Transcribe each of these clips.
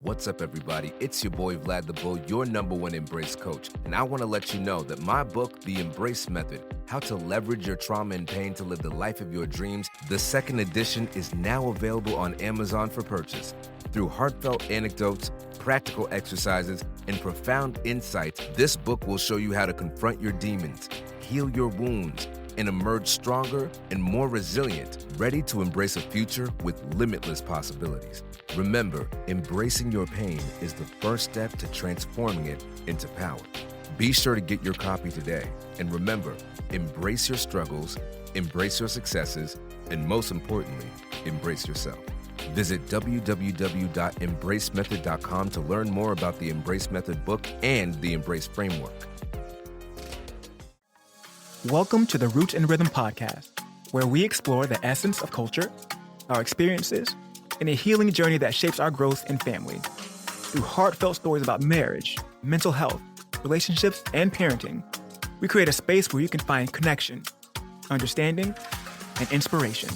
What's up, everybody? It's your boy, Vlad the Bull, your #1 Embrace coach. And I want to let you know that my book, The Embrace Method, How to Leverage Your Trauma and Pain to Live the Life of Your Dreams, the second edition is now available on Amazon for purchase. Through heartfelt anecdotes, practical exercises, and profound insights, this book will show you how to confront your demons, heal your wounds, and emerge stronger and more resilient, ready to embrace a future with limitless possibilities. Remember, embracing your pain is the first step to transforming it into power. Be sure to get your copy today. And remember, embrace your struggles, embrace your successes, and most importantly, embrace yourself. Visit www.embracemethod.com to learn more about the Embrace Method book and the Embrace Framework. Welcome to the Roots and Rhythm podcast, where we explore the essence of culture, our experiences, and a healing journey that shapes our growth and family. Through heartfelt stories about marriage, mental health, relationships, and parenting, we create a space where you can find connection, understanding, and inspiration.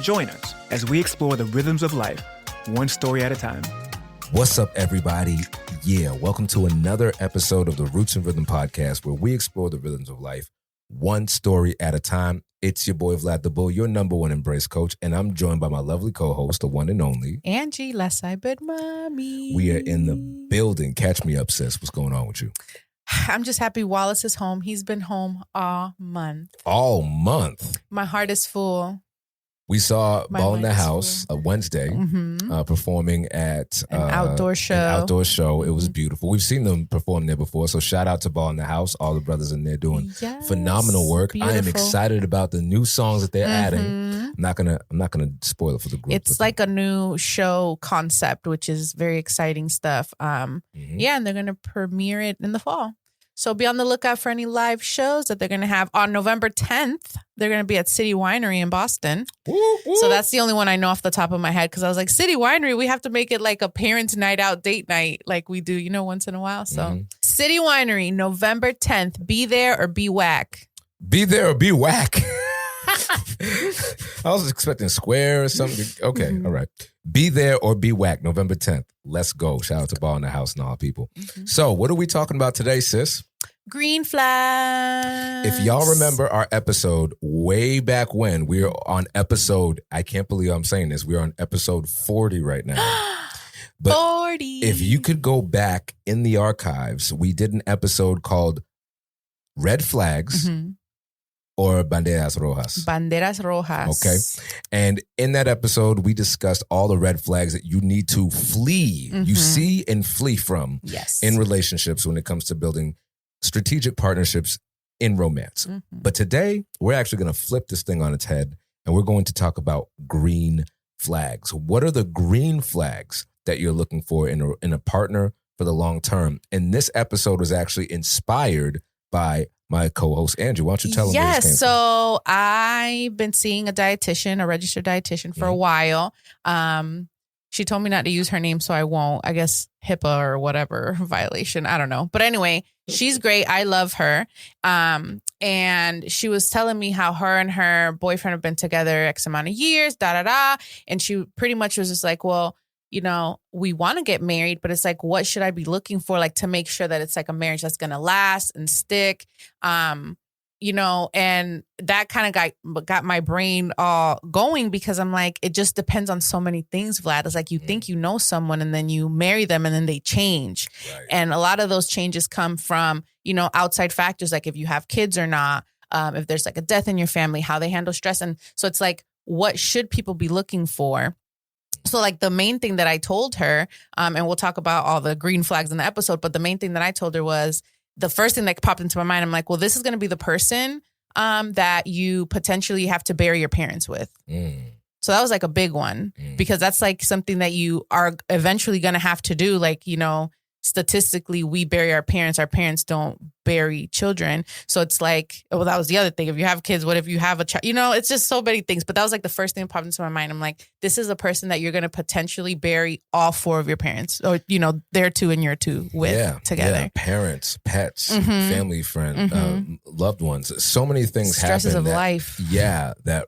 Join us as we explore the rhythms of life, one story at a time. What's up, everybody? Welcome to another episode of the Roots and Rhythm podcast, where we explore the rhythms of life, one story at a time. It's your boy, Vlad the Bull, your #1 Embrace coach, and I'm joined by my lovely co-host, the one and only Angie, less I bid mommy. We are in the building. Catch me up, sis. What's going on with you? I'm just happy Wallace is home. He's been home all month. All month. My heart is full. We saw My Ball in the mind is House Wednesday performing at An outdoor show. An outdoor show. It was beautiful. We've seen them perform there before. So shout out to Ball in the House. All the brothers in there doing phenomenal work. Beautiful. I am excited about the new songs that they're adding. I'm not gonna spoil it for the group. It's like a new show concept, which is very exciting stuff. Yeah, and they're gonna premiere it in the fall. So be on the lookout for any live shows that they're going to have on November 10th. They're going to be at City Winery in Boston. Woo, woo. So that's the only one I know off the top of my head, because I was like, City Winery, we have to make it like a parents' night out, date night, like we do, once in a while. So City Winery, November 10th. Be there or be whack. Be there or be whack. I was expecting square or something. Okay, all right. Be there or be whack, November 10th. Let's go. Shout out to Ball in the House and all people. So what are we talking about today, sis? Green flags. If y'all remember our episode way back when, we're on episode, I can't believe I'm saying this, we're on episode 40 right now. But 40. if you could go back in the archives, we did an episode called Red Flags. Or Banderas Rojas. Banderas Rojas. Okay. And in that episode, we discussed all the red flags that you need to flee. You see and flee from in relationships when it comes to building strategic partnerships in romance. But today, we're actually going to flip this thing on its head, and we're going to talk about green flags. What are the green flags that you're looking for in a partner for the long term? And this episode was actually inspired by my co-host, Angie. Why don't you tell them where this came so I've been seeing a registered dietitian for a while. She told me not to use her name, so I won't. I guess HIPAA or whatever violation. I don't know. But anyway, she's great. I love her. And she was telling me how her and her boyfriend have been together X amount of years, And she pretty much was just like, well, we want to get married, but it's like, what should I be looking for, like, to make sure that it's like a marriage that's going to last and stick, and that kind of got my brain all going, because I'm like, it just depends on so many things, Vlad. It's like you think you know someone and then you marry them and then they change. Right. And a lot of those changes come from, outside factors, like if you have kids or not, if there's like a death in your family, how they handle stress. And so it's like, what should people be looking for? So like the main thing that I told her, and we'll talk about all the green flags in the episode, but the main thing that I told her was, the first thing that popped into my mind, I'm like, well, this is going to be the person that you potentially have to bury your parents with. So that was like a big one, because that's like something that you are eventually going to have to do. Like, statistically, we bury our parents don't bury children. So it's like, well, that was the other thing. If you have kids, what if you have a child? It's just so many things. But that was like the first thing that popped into my mind. I'm like, this is a person that you're going to potentially bury all four of your parents, or, their two and your two with together. Yeah. Parents, pets, family, friend, loved ones. So many things Stresses happen of life. Yeah, that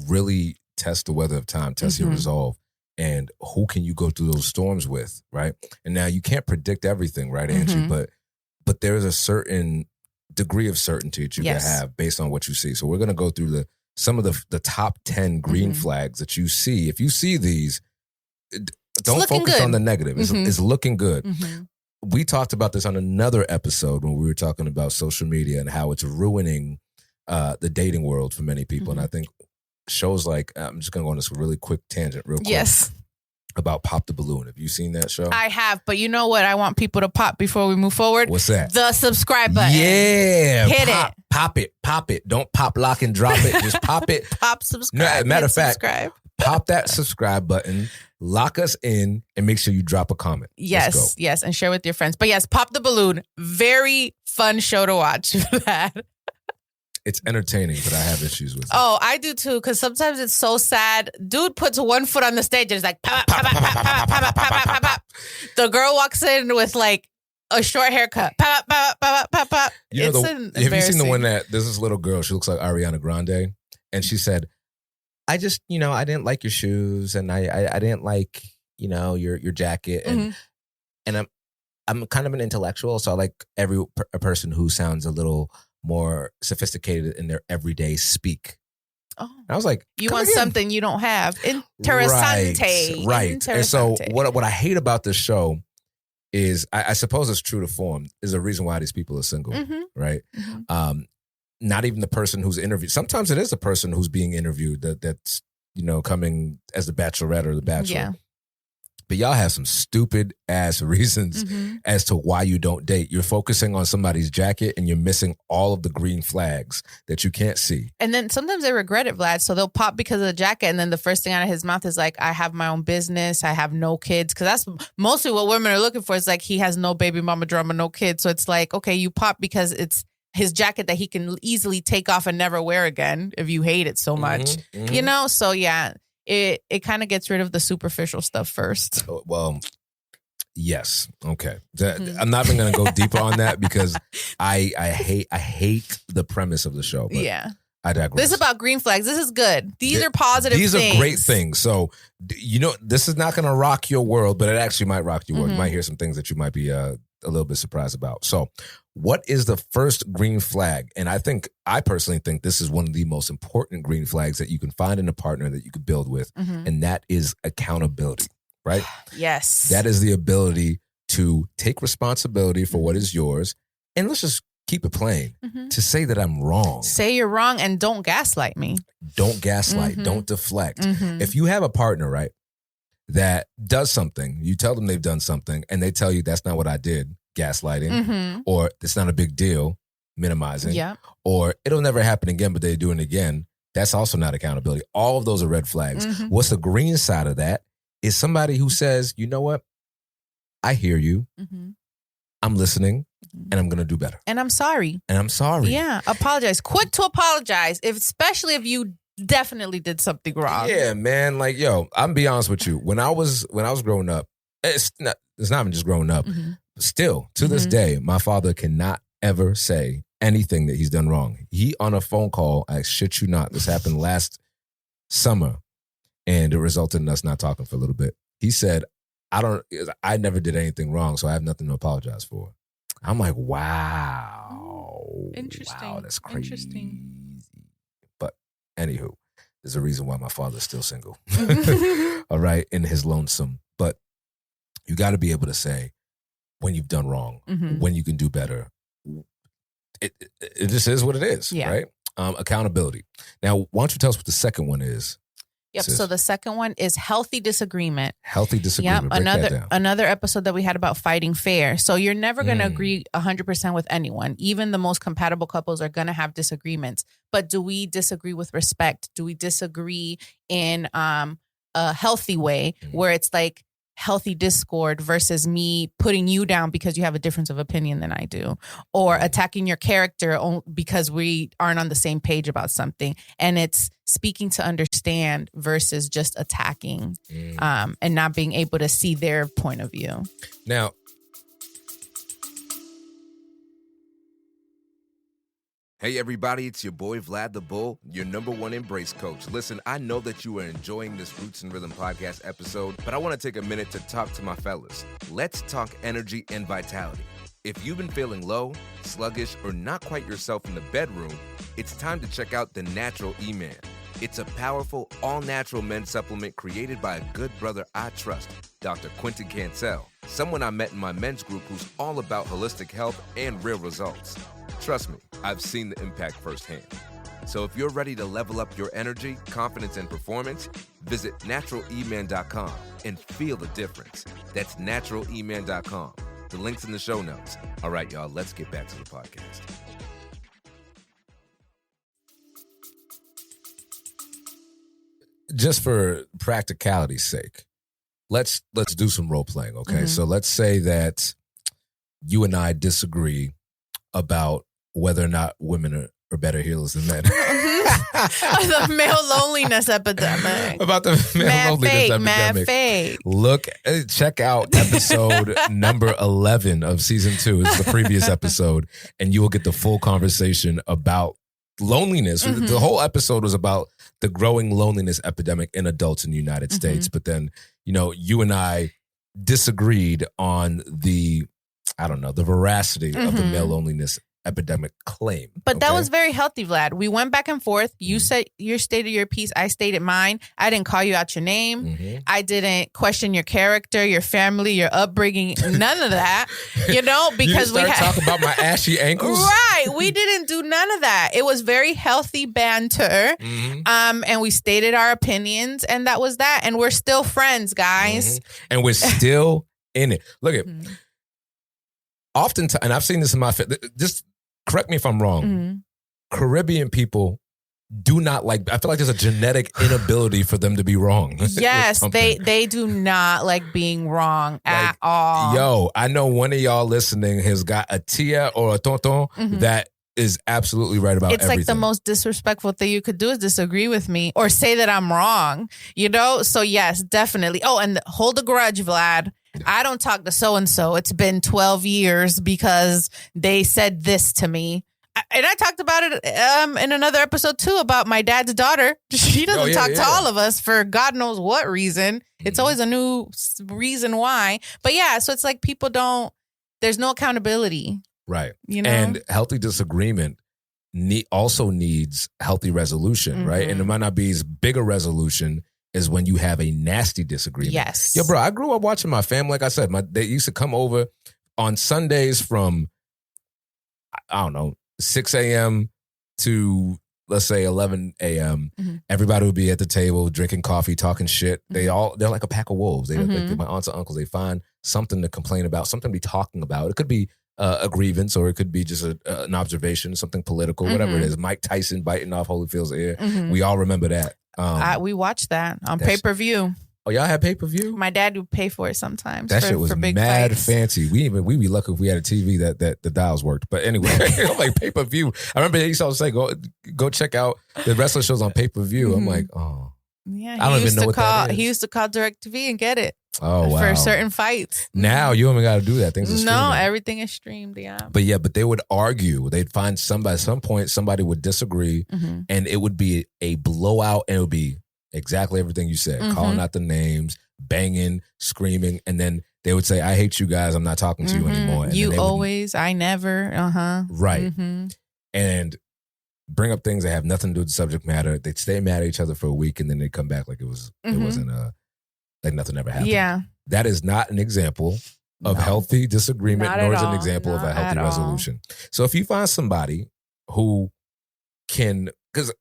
really test the weather of time, test your resolve. and who can you go through those storms with, right? And now you can't predict everything, right, Angie? But there's a certain degree of certainty that you can have based on what you see. So we're going to go through some of the top 10 green flags that you see. If you see these, don't focus on the negative. It's looking good. We talked about this on another episode when we were talking about social media and how it's ruining the dating world for many people. And I think shows like, I'm just going to go on this really quick tangent real quick. Yes. About Pop the Balloon. Have you seen that show? I have, but you know what I want people to pop before we move forward? What's that? The subscribe button. Yeah. Hit it. Pop it. Don't pop, lock, and drop it. Just pop it. Pop subscribe. No, matter of fact, subscribe. Pop that subscribe button, lock us in, and make sure you drop a comment. Yes, and share with your friends. But yes, Pop the Balloon. Very fun show to watch. It's entertaining, but I have issues with it. Oh, I do too, because sometimes it's so sad. Dude puts one foot on the stage and it's like, pop, pop, pop, pop, pop, pop, pop, pop, pop, pop. The girl walks in with like a short haircut. Pop, pop, pop, pop, pop. You know, have you seen the one that there's this little girl, she looks like Ariana Grande, and she said, I just, I didn't like your shoes, and I didn't like, your jacket, and I'm kind of an intellectual, so I like a person who sounds a little more sophisticated in their everyday speak. Oh, and I was like, you want something you don't have. Interessante. Right. And so what I hate about this show is, I suppose it's true to form, is the reason why these people are single, right? Not even the person who's interviewed. Sometimes it is the person who's being interviewed that's coming as the bachelorette or the bachelor. Yeah. But y'all have some stupid ass reasons as to why you don't date. You're focusing on somebody's jacket and you're missing all of the green flags that you can't see. And then sometimes they regret it, Vlad. So they'll pop because of the jacket. And then the first thing out of his mouth is like, I have my own business. I have no kids. Because that's mostly what women are looking for. Is like, he has no baby mama drama, no kids. So it's like, okay, you pop because it's his jacket that he can easily take off and never wear again if you hate it so much. So yeah. It kind of gets rid of the superficial stuff first. Well, yes. Okay. I'm not even going to go deeper on that because I hate the premise of the show. But yeah. I digress. This is about green flags. This is good. These are positive things. These are great things. So, this is not going to rock your world, but it actually might rock your world. You might hear some things that you might be a little bit surprised about. So, what is the first green flag? And I personally think this is one of the most important green flags that you can find in a partner that you could build with. And that is accountability, right? Yes. That is the ability to take responsibility for what is yours. And let's just keep it plain. To say that I'm wrong. Say you're wrong and don't gaslight me. Don't gaslight. Don't deflect. If you have a partner, right, that does something, you tell them they've done something and they tell you that's not what I did, gaslighting, or it's not a big deal, minimizing, or it'll never happen again, but they do it again. That's also not accountability. All of those are red flags. What's the green side of that is somebody who says, you know what? I hear you. I'm listening and I'm going to do better. And I'm sorry. Yeah. Apologize. Quick to apologize, especially if you definitely did something wrong. Yeah, man. Like, I'm gonna be honest with you. When I was growing up, it's not even just growing up. Still, to this day, my father cannot ever say anything that he's done wrong. He, on a phone call, I shit you not, this happened last summer, and it resulted in us not talking for a little bit. He said, I never did anything wrong, so I have nothing to apologize for. I'm like, wow. Interesting. Wow, that's crazy. Interesting. But anywho, there's a reason why my father's still single. All right, in his lonesome. But you got to be able to say when you've done wrong, when you can do better. It just is what it is, right? Accountability. Now, why don't you tell us what the second one is? Yep. Sis? So the second one is healthy disagreement. Healthy disagreement. Yep. Another episode that we had about fighting fair. So you're never going to agree 100% with anyone. Even the most compatible couples are going to have disagreements. But do we disagree with respect? Do we disagree in a healthy way where it's like healthy discord versus me putting you down because you have a difference of opinion than I do, or attacking your character because we aren't on the same page about something? And it's speaking to understand versus just attacking and not being able to see their point of view. Now, Hey everybody, it's your boy Vlad the Bull, your #1 Embrace coach. Listen, I know that you are enjoying this Roots and Rhythm podcast episode, but I want to take a minute to talk to my fellas. Let's talk energy and vitality. If you've been feeling low, sluggish, or not quite yourself in the bedroom, it's time to check out the Natural E-Man. It's a powerful, all-natural men's supplement created by a good brother I trust, Dr. Quentin Cancel, someone I met in my men's group who's all about holistic health and real results. Trust me, I've seen the impact firsthand. So if you're ready to level up your energy, confidence, and performance, visit naturaleman.com and feel the difference. That's naturaleman.com. The link's in the show notes. All right, y'all, let's get back to the podcast. Just for practicality's sake, let's do some role playing, okay? Mm-hmm. So let's say that you and I disagree about whether or not women are better healers than men. The male loneliness epidemic. About the male loneliness epidemic. Look, check out episode number 11 of season 2. It's the previous episode, and you will get the full conversation about loneliness. Mm-hmm. The whole episode was about the growing loneliness epidemic in adults in the United States. But then, you and I disagreed on the veracity of the male loneliness epidemic claim. But that was very healthy, Vlad. We went back and forth. You said you stated your piece. I stated mine. I didn't call you out your name. I didn't question your character, your family, your upbringing. None of that. Because we had talking about my ashy ankles. Right. We didn't do none of that. It was very healthy banter. And we stated our opinions, and that was that. And we're still friends, guys. And we're still in it. Look at oftentimes, and I've seen this in my just correct me if I'm wrong. Caribbean people do not like. I feel like there's a genetic inability for them to be wrong. Yes, they do not like being wrong at all. Yo, I know one of y'all listening has got a tia or a tonton that is absolutely right about everything. It's like the most disrespectful thing you could do is disagree with me or say that I'm wrong. So yes, definitely. Oh, and hold a grudge, Vlad. I don't talk to so-and-so. It's been 12 years because they said this to me. And I talked about it in another episode, too, about my dad's daughter. She doesn't talk to all of us for God knows what reason. It's always a new reason why. But yeah, so it's like there's no accountability. Right. And healthy disagreement also needs healthy resolution, right? And it might not be as big a resolution is when you have a nasty disagreement. Yes. Yeah, bro, I grew up watching my family. Like I said, they used to come over on Sundays from, 6 a.m. to, let's say, 11 a.m. Everybody would be at the table drinking coffee, talking shit. They're like a pack of wolves. Like my aunts and uncles, they find something to complain about, something to be talking about. It could be a grievance, or it could be just an observation, something political, whatever it is. Mike Tyson biting off Holyfield's ear. We all remember that. We watched that on pay-per-view. Oh, y'all had pay-per-view? My dad would pay for it sometimes. That shit was for big mad fights. fancy. We'd be lucky if we had a TV that the dials worked. But anyway, I'm like, pay-per-view. I remember they used to say, go check out the wrestling shows on pay-per-view. I'm like, oh. Yeah, I don't even know what that is. He used to call DirecTV and get it. Oh, wow. For certain fights. Now you don't even got to do that. Things are streaming. No, everything is streamed, yeah. But they would argue. They'd find somebody, at some point, somebody would disagree, and it would be a blowout, and it would be exactly everything you said, calling out the names, banging, screaming, and then they would say, I hate you guys, I'm not talking to you anymore. And you always, I never, Right. And bring up things that have nothing to do with the subject matter. They'd stay mad at each other for a week, and then they'd come back like it wasn't like nothing ever happened. Yeah. That is not an example of healthy disagreement, nor is it an example of a healthy resolution. So if you find somebody who can, because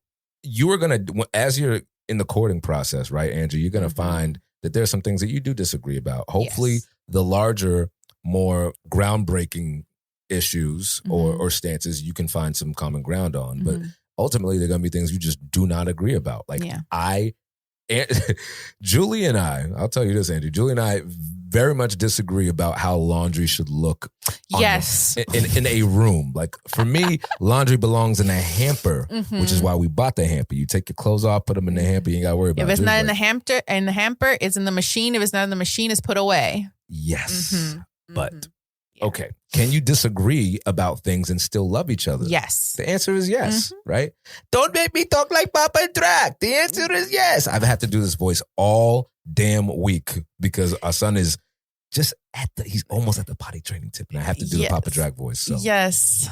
you are going to, as you're in the courting process, right, Angie, you're going to find that there are some things that you do disagree about. Hopefully the larger, more groundbreaking issues or stances you can find some common ground on. But ultimately, there are going to be things you just do not agree about. Like Julie and I'll tell you this, Angie, Julie and I very much disagree about how laundry should look in a room. Like for me, laundry belongs in a hamper, which is why we bought the hamper. You take your clothes off, put them in the hamper, you ain't got to worry about it. If it's not in the hamper, it's in the machine. If it's not in the machine, it's put away. Yes. But Okay. Can you disagree about things and still love each other? Yes. The answer is yes, right? Don't make me talk like Papa Drac. The answer is yes. I've had to do this voice all damn week because our son is just he's almost at the potty training tip, and I have to do the Papa Drac voice. So. Yes.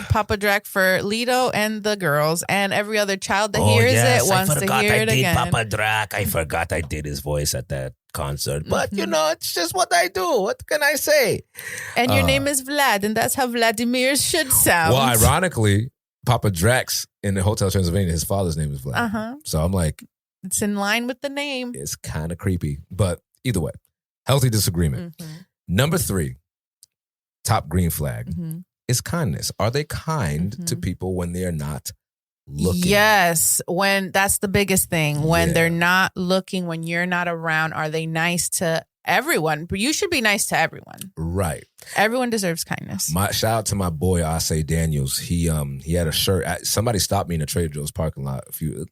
Papa Drac for Lido and the girls, and every other child that hears it wants to hear it again. Papa Drac. I forgot I did his voice at that concert. But, it's just what I do. What can I say? And your name is Vlad, and that's how Vladimir should sound. Well, ironically, Papa Drax in the Hotel Transylvania, his father's name is Vlad. So I'm like... It's in line with the name. It's kind of creepy. But either way, healthy disagreement. Number 3, top green flag, is kindness. Are they kind to people when they are not looking? Yes, when that's the biggest thing. When they're not looking, when you're not around, are they nice to everyone? But you should be nice to everyone. Right. Everyone deserves kindness. Shout out to my boy Ase Daniels. He had a shirt. Somebody stopped me in a Trader Joe's parking lot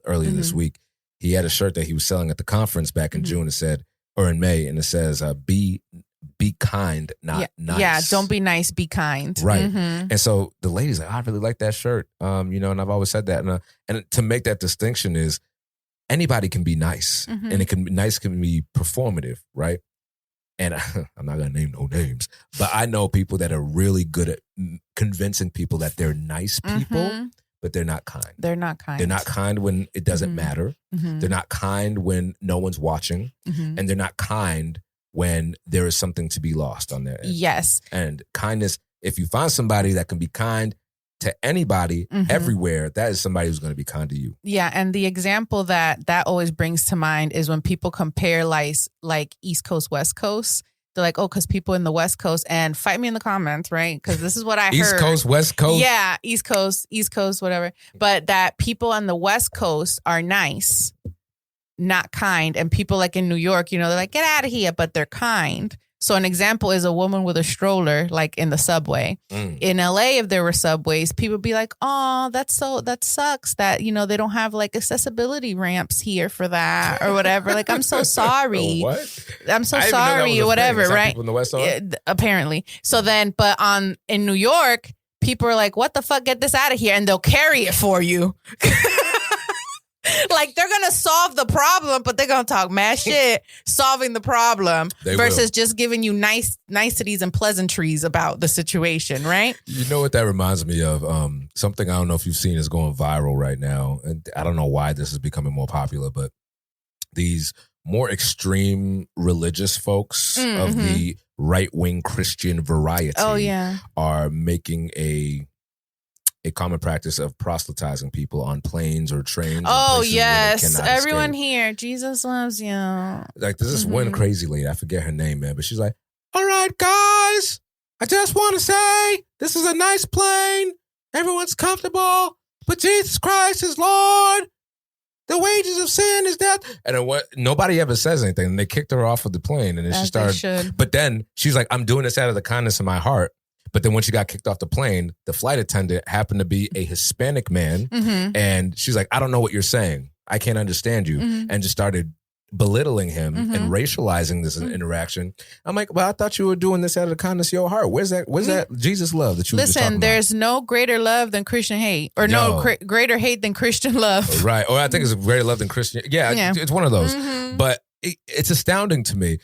earlier this week. He had a shirt that he was selling at the conference back in June. It said, or in May, and it says, "Be kind, not nice." Yeah, don't be nice, be kind. Right. And so the lady's like, "I really like that shirt." And I've always said that. And to make that distinction is anybody can be nice, and nice can be performative, right? And I'm not gonna name no names, but I know people that are really good at convincing people that they're nice people, but they're not kind. They're not kind. They're not kind when it doesn't matter. They're not kind when no one's watching, and they're not kind when there is something to be lost on their end. Yes. And kindness, if you find somebody that can be kind to anybody everywhere, that is somebody who's going to be kind to you. Yeah. And the example that always brings to mind is when people compare like East Coast, West Coast. They're like, oh, because people in the West Coast, and fight me in the comments, right? Because this is what I heard. East Coast, West Coast? Yeah, East Coast, whatever. But that people on the West Coast are nice, not kind. And people like in New York, they're like, get out of here, but they're kind. So an example is a woman with a stroller, like in the subway. In LA, if there were subways, people would be like, oh, that sucks that, they don't have like accessibility ramps here for that or whatever. Like, I'm so sorry. What? I'm so sorry or whatever, right? People in the West Side? Apparently. So then, but in New York, people are like, what the fuck? Get this out of here. And they'll carry it for you. Like, they're going to solve the problem, but they're going to talk mad shit solving the problem versus just giving you niceties and pleasantries about the situation, right? You know what that reminds me of? Something I don't know if you've seen is going viral right now. And I don't know why this is becoming more popular, but these more extreme religious folks of the right-wing Christian variety are making a common practice of proselytizing people on planes or trains. Oh, yes. Everyone here, Jesus loves you. Like, there's this one crazy lady, I forget her name, man, but she's like, all right, guys, I just want to say this is a nice plane. Everyone's comfortable, but Jesus Christ is Lord. The wages of sin is death. And nobody ever says anything. And they kicked her off of the plane. And then she started. But then she's like, I'm doing this out of the kindness of my heart. But then when she got kicked off the plane, the flight attendant happened to be a Hispanic man. And she's like, I don't know what you're saying. I can't understand you. And just started belittling him and racializing this interaction. I'm like, well, I thought you were doing this out of the kindness of your heart. Where's that Jesus love that you were just talking about? There's no greater love than Christian hate, or greater hate than Christian love. Right. Or I think it's greater love than Christian. Yeah. It's one of those. But it's astounding to me.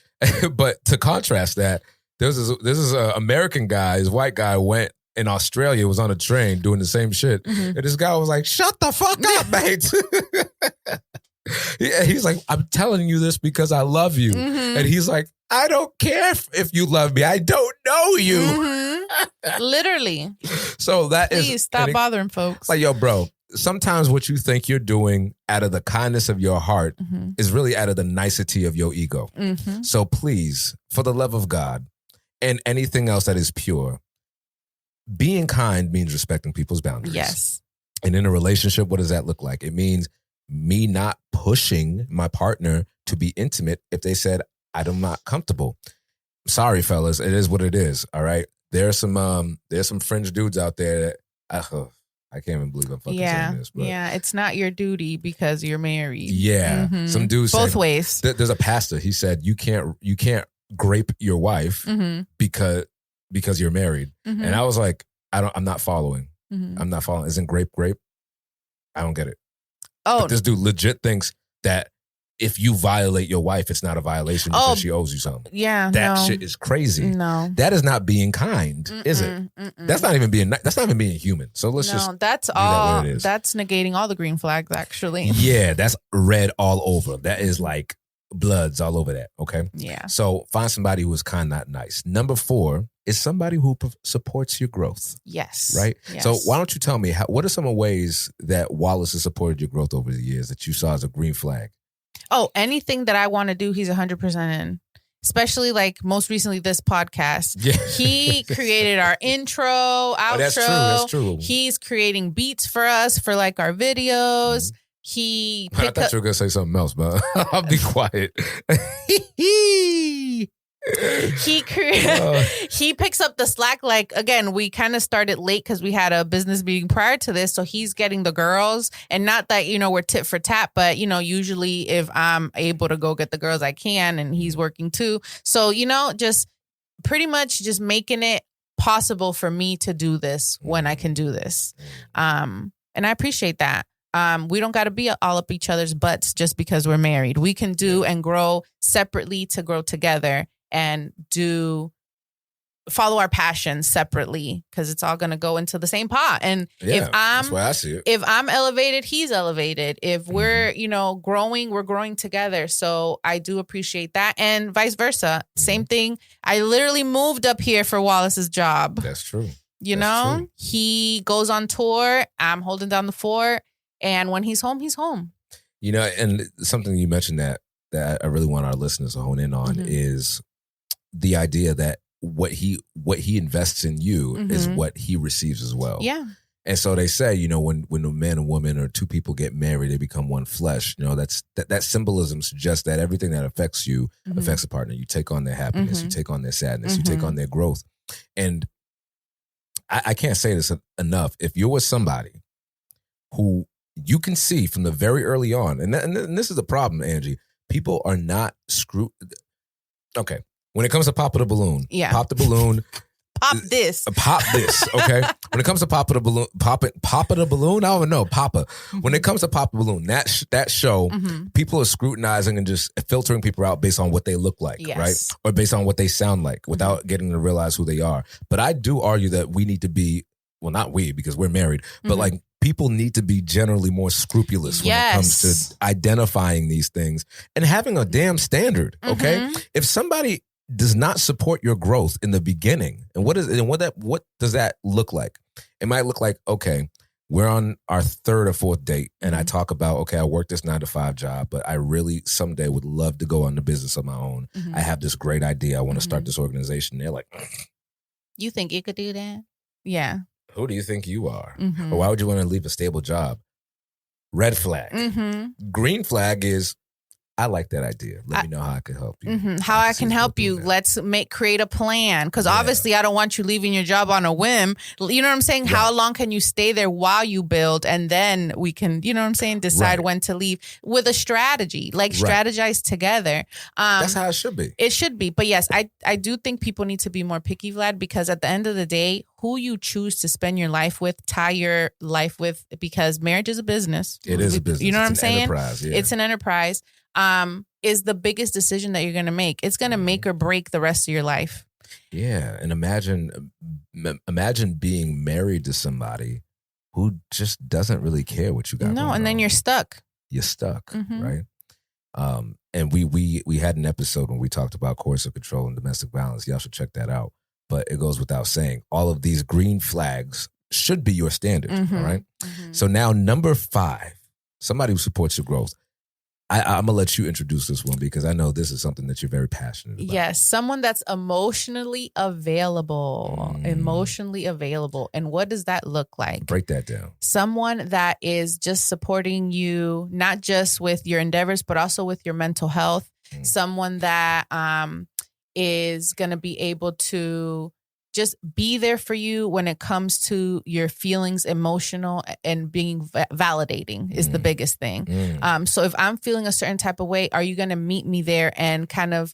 But to contrast that, this is an American guy, this white guy went in Australia, was on a train doing the same shit. And this guy was like, shut the fuck up, mate. He's like, I'm telling you this because I love you. And he's like, I don't care if you love me. I don't know you. Literally. So Please stop bothering folks. Like, yo, bro, sometimes what you think you're doing out of the kindness of your heart is really out of the nicety of your ego. So please, for the love of God and anything else that is pure, being kind means respecting people's boundaries. Yes. And in a relationship, what does that look like? It means me not pushing my partner to be intimate if they said, I'm not comfortable. Sorry, fellas. It is what it is. All right. There's some fringe dudes out there that I can't even believe I'm fucking saying this. But it's not your duty because you're married. Yeah. Some dudes both said, ways. There's a pastor. He said, you can't grape your wife because because you're married. Mhm. And I was like, I'm not following. Mhm. I'm not following. Isn't grape? I don't get it. Oh, But this dude legit thinks that if you violate your wife, it's not a violation because she owes you something. yeah. That no. shit is crazy. No. That is not being kind, is it? That's not even being human. So let's just that's leave all. that where it is. That's negating all the green flags, actually. Yeah, that's red all over. That is like bloods all over that. Okay. Yeah. So find somebody who is kind, not nice. Number 4 is somebody who supports your growth. Yes. Right. Yes. So why don't you tell me what are some of ways that Wallace has supported your growth over the years that you saw as a green flag? Oh, anything that I want to do, he's 100% in. Especially like most recently this podcast. Yeah. He created our intro, outro. That's true. He's creating beats for us for like our videos. He I thought you were going to say something else, but I'll be quiet. He picks up the slack. Like, again, we kind of started late because we had a business meeting prior to this. So he's getting the girls, and not that, we're tit for tat, but, usually if I'm able to go get the girls, I can, and he's working too. So, just pretty much just making it possible for me to do this when I can do this. And I appreciate that. We don't got to be all up each other's butts just because we're married. We can do and grow separately to grow together, and follow our passions separately, because it's all going to go into the same pot. And that's why I see it. If I'm elevated, he's elevated. If we're, growing, we're growing together. So I do appreciate that. And vice versa. Same thing. I literally moved up here for Wallace's job. That's true. True. He goes on tour. I'm holding down the fort. And when he's home, he's home. And something you mentioned that I really want our listeners to hone in on is the idea that what he invests in you is what he receives as well. Yeah. And so they say, when a man and woman or two people get married, they become one flesh. That symbolism suggests that everything that affects you affects a partner. You take on their happiness, you take on their sadness, you take on their growth. And I can't say this enough. If you're with somebody who you can see from the very early on, and this is the problem, Angie, people are not screwed. Okay. When it comes to pop the balloon, pop the balloon. Pop this. Pop this, okay? When it comes to pop the balloon, pop the balloon, I don't know, Papa. When it comes to pop the balloon, that show, people are scrutinizing and just filtering people out based on what they look like, right? Or based on what they sound like without getting to realize who they are. But I do argue that we need to be, well, not we, because we're married, but like people need to be generally more scrupulous when it comes to identifying these things and having a damn standard, okay? If somebody does not support your growth in the beginning, and what does that look like? It might look like, okay, we're on our 3rd or 4th date, and I talk about, okay, I work this 9-to-5 job, but I really someday would love to go on the business of my own. I have this great idea. I want to start this organization. They're like, you think you could do that? Yeah. Who do you think you are? Or why would you want to leave a stable job? Red flag. Green flag is, I like that idea. Let me know how I can help you. How I can help you. Let's create a plan. Because obviously I don't want you leaving your job on a whim. You know what I'm saying? Right. How long can you stay there while you build? And then we can, you know what I'm saying, decide when to leave with a strategy. Like strategize together. That's how it should be. It should be. But yes, I do think people need to be more picky, Vlad, because at the end of the day, who you choose to spend your life with, tie your life with, because marriage is a business. It is a business. You know what I'm saying? Enterprise, yeah. It's an enterprise. Is the biggest decision that you're going to make. It's going to make or break the rest of your life. Yeah. And imagine being married to somebody who just doesn't really care what you got going and then on. You're stuck. You're stuck, right? And we had an episode when we talked about coercive control and domestic violence. Y'all should check that out. But it goes without saying, all of these green flags should be your standard, all right? So now number 5, somebody who supports your growth. I'm going to let you introduce this one because I know this is something that you're very passionate about. Yes, someone that's emotionally available. Emotionally available. And what does that look like? Break that down. Someone that is just supporting you, not just with your endeavors, but also with your mental health. Someone that is going to be able to just be there for you when it comes to your feelings, emotional, and being validating is the biggest thing. So if I'm feeling a certain type of way, are you going to meet me there and kind of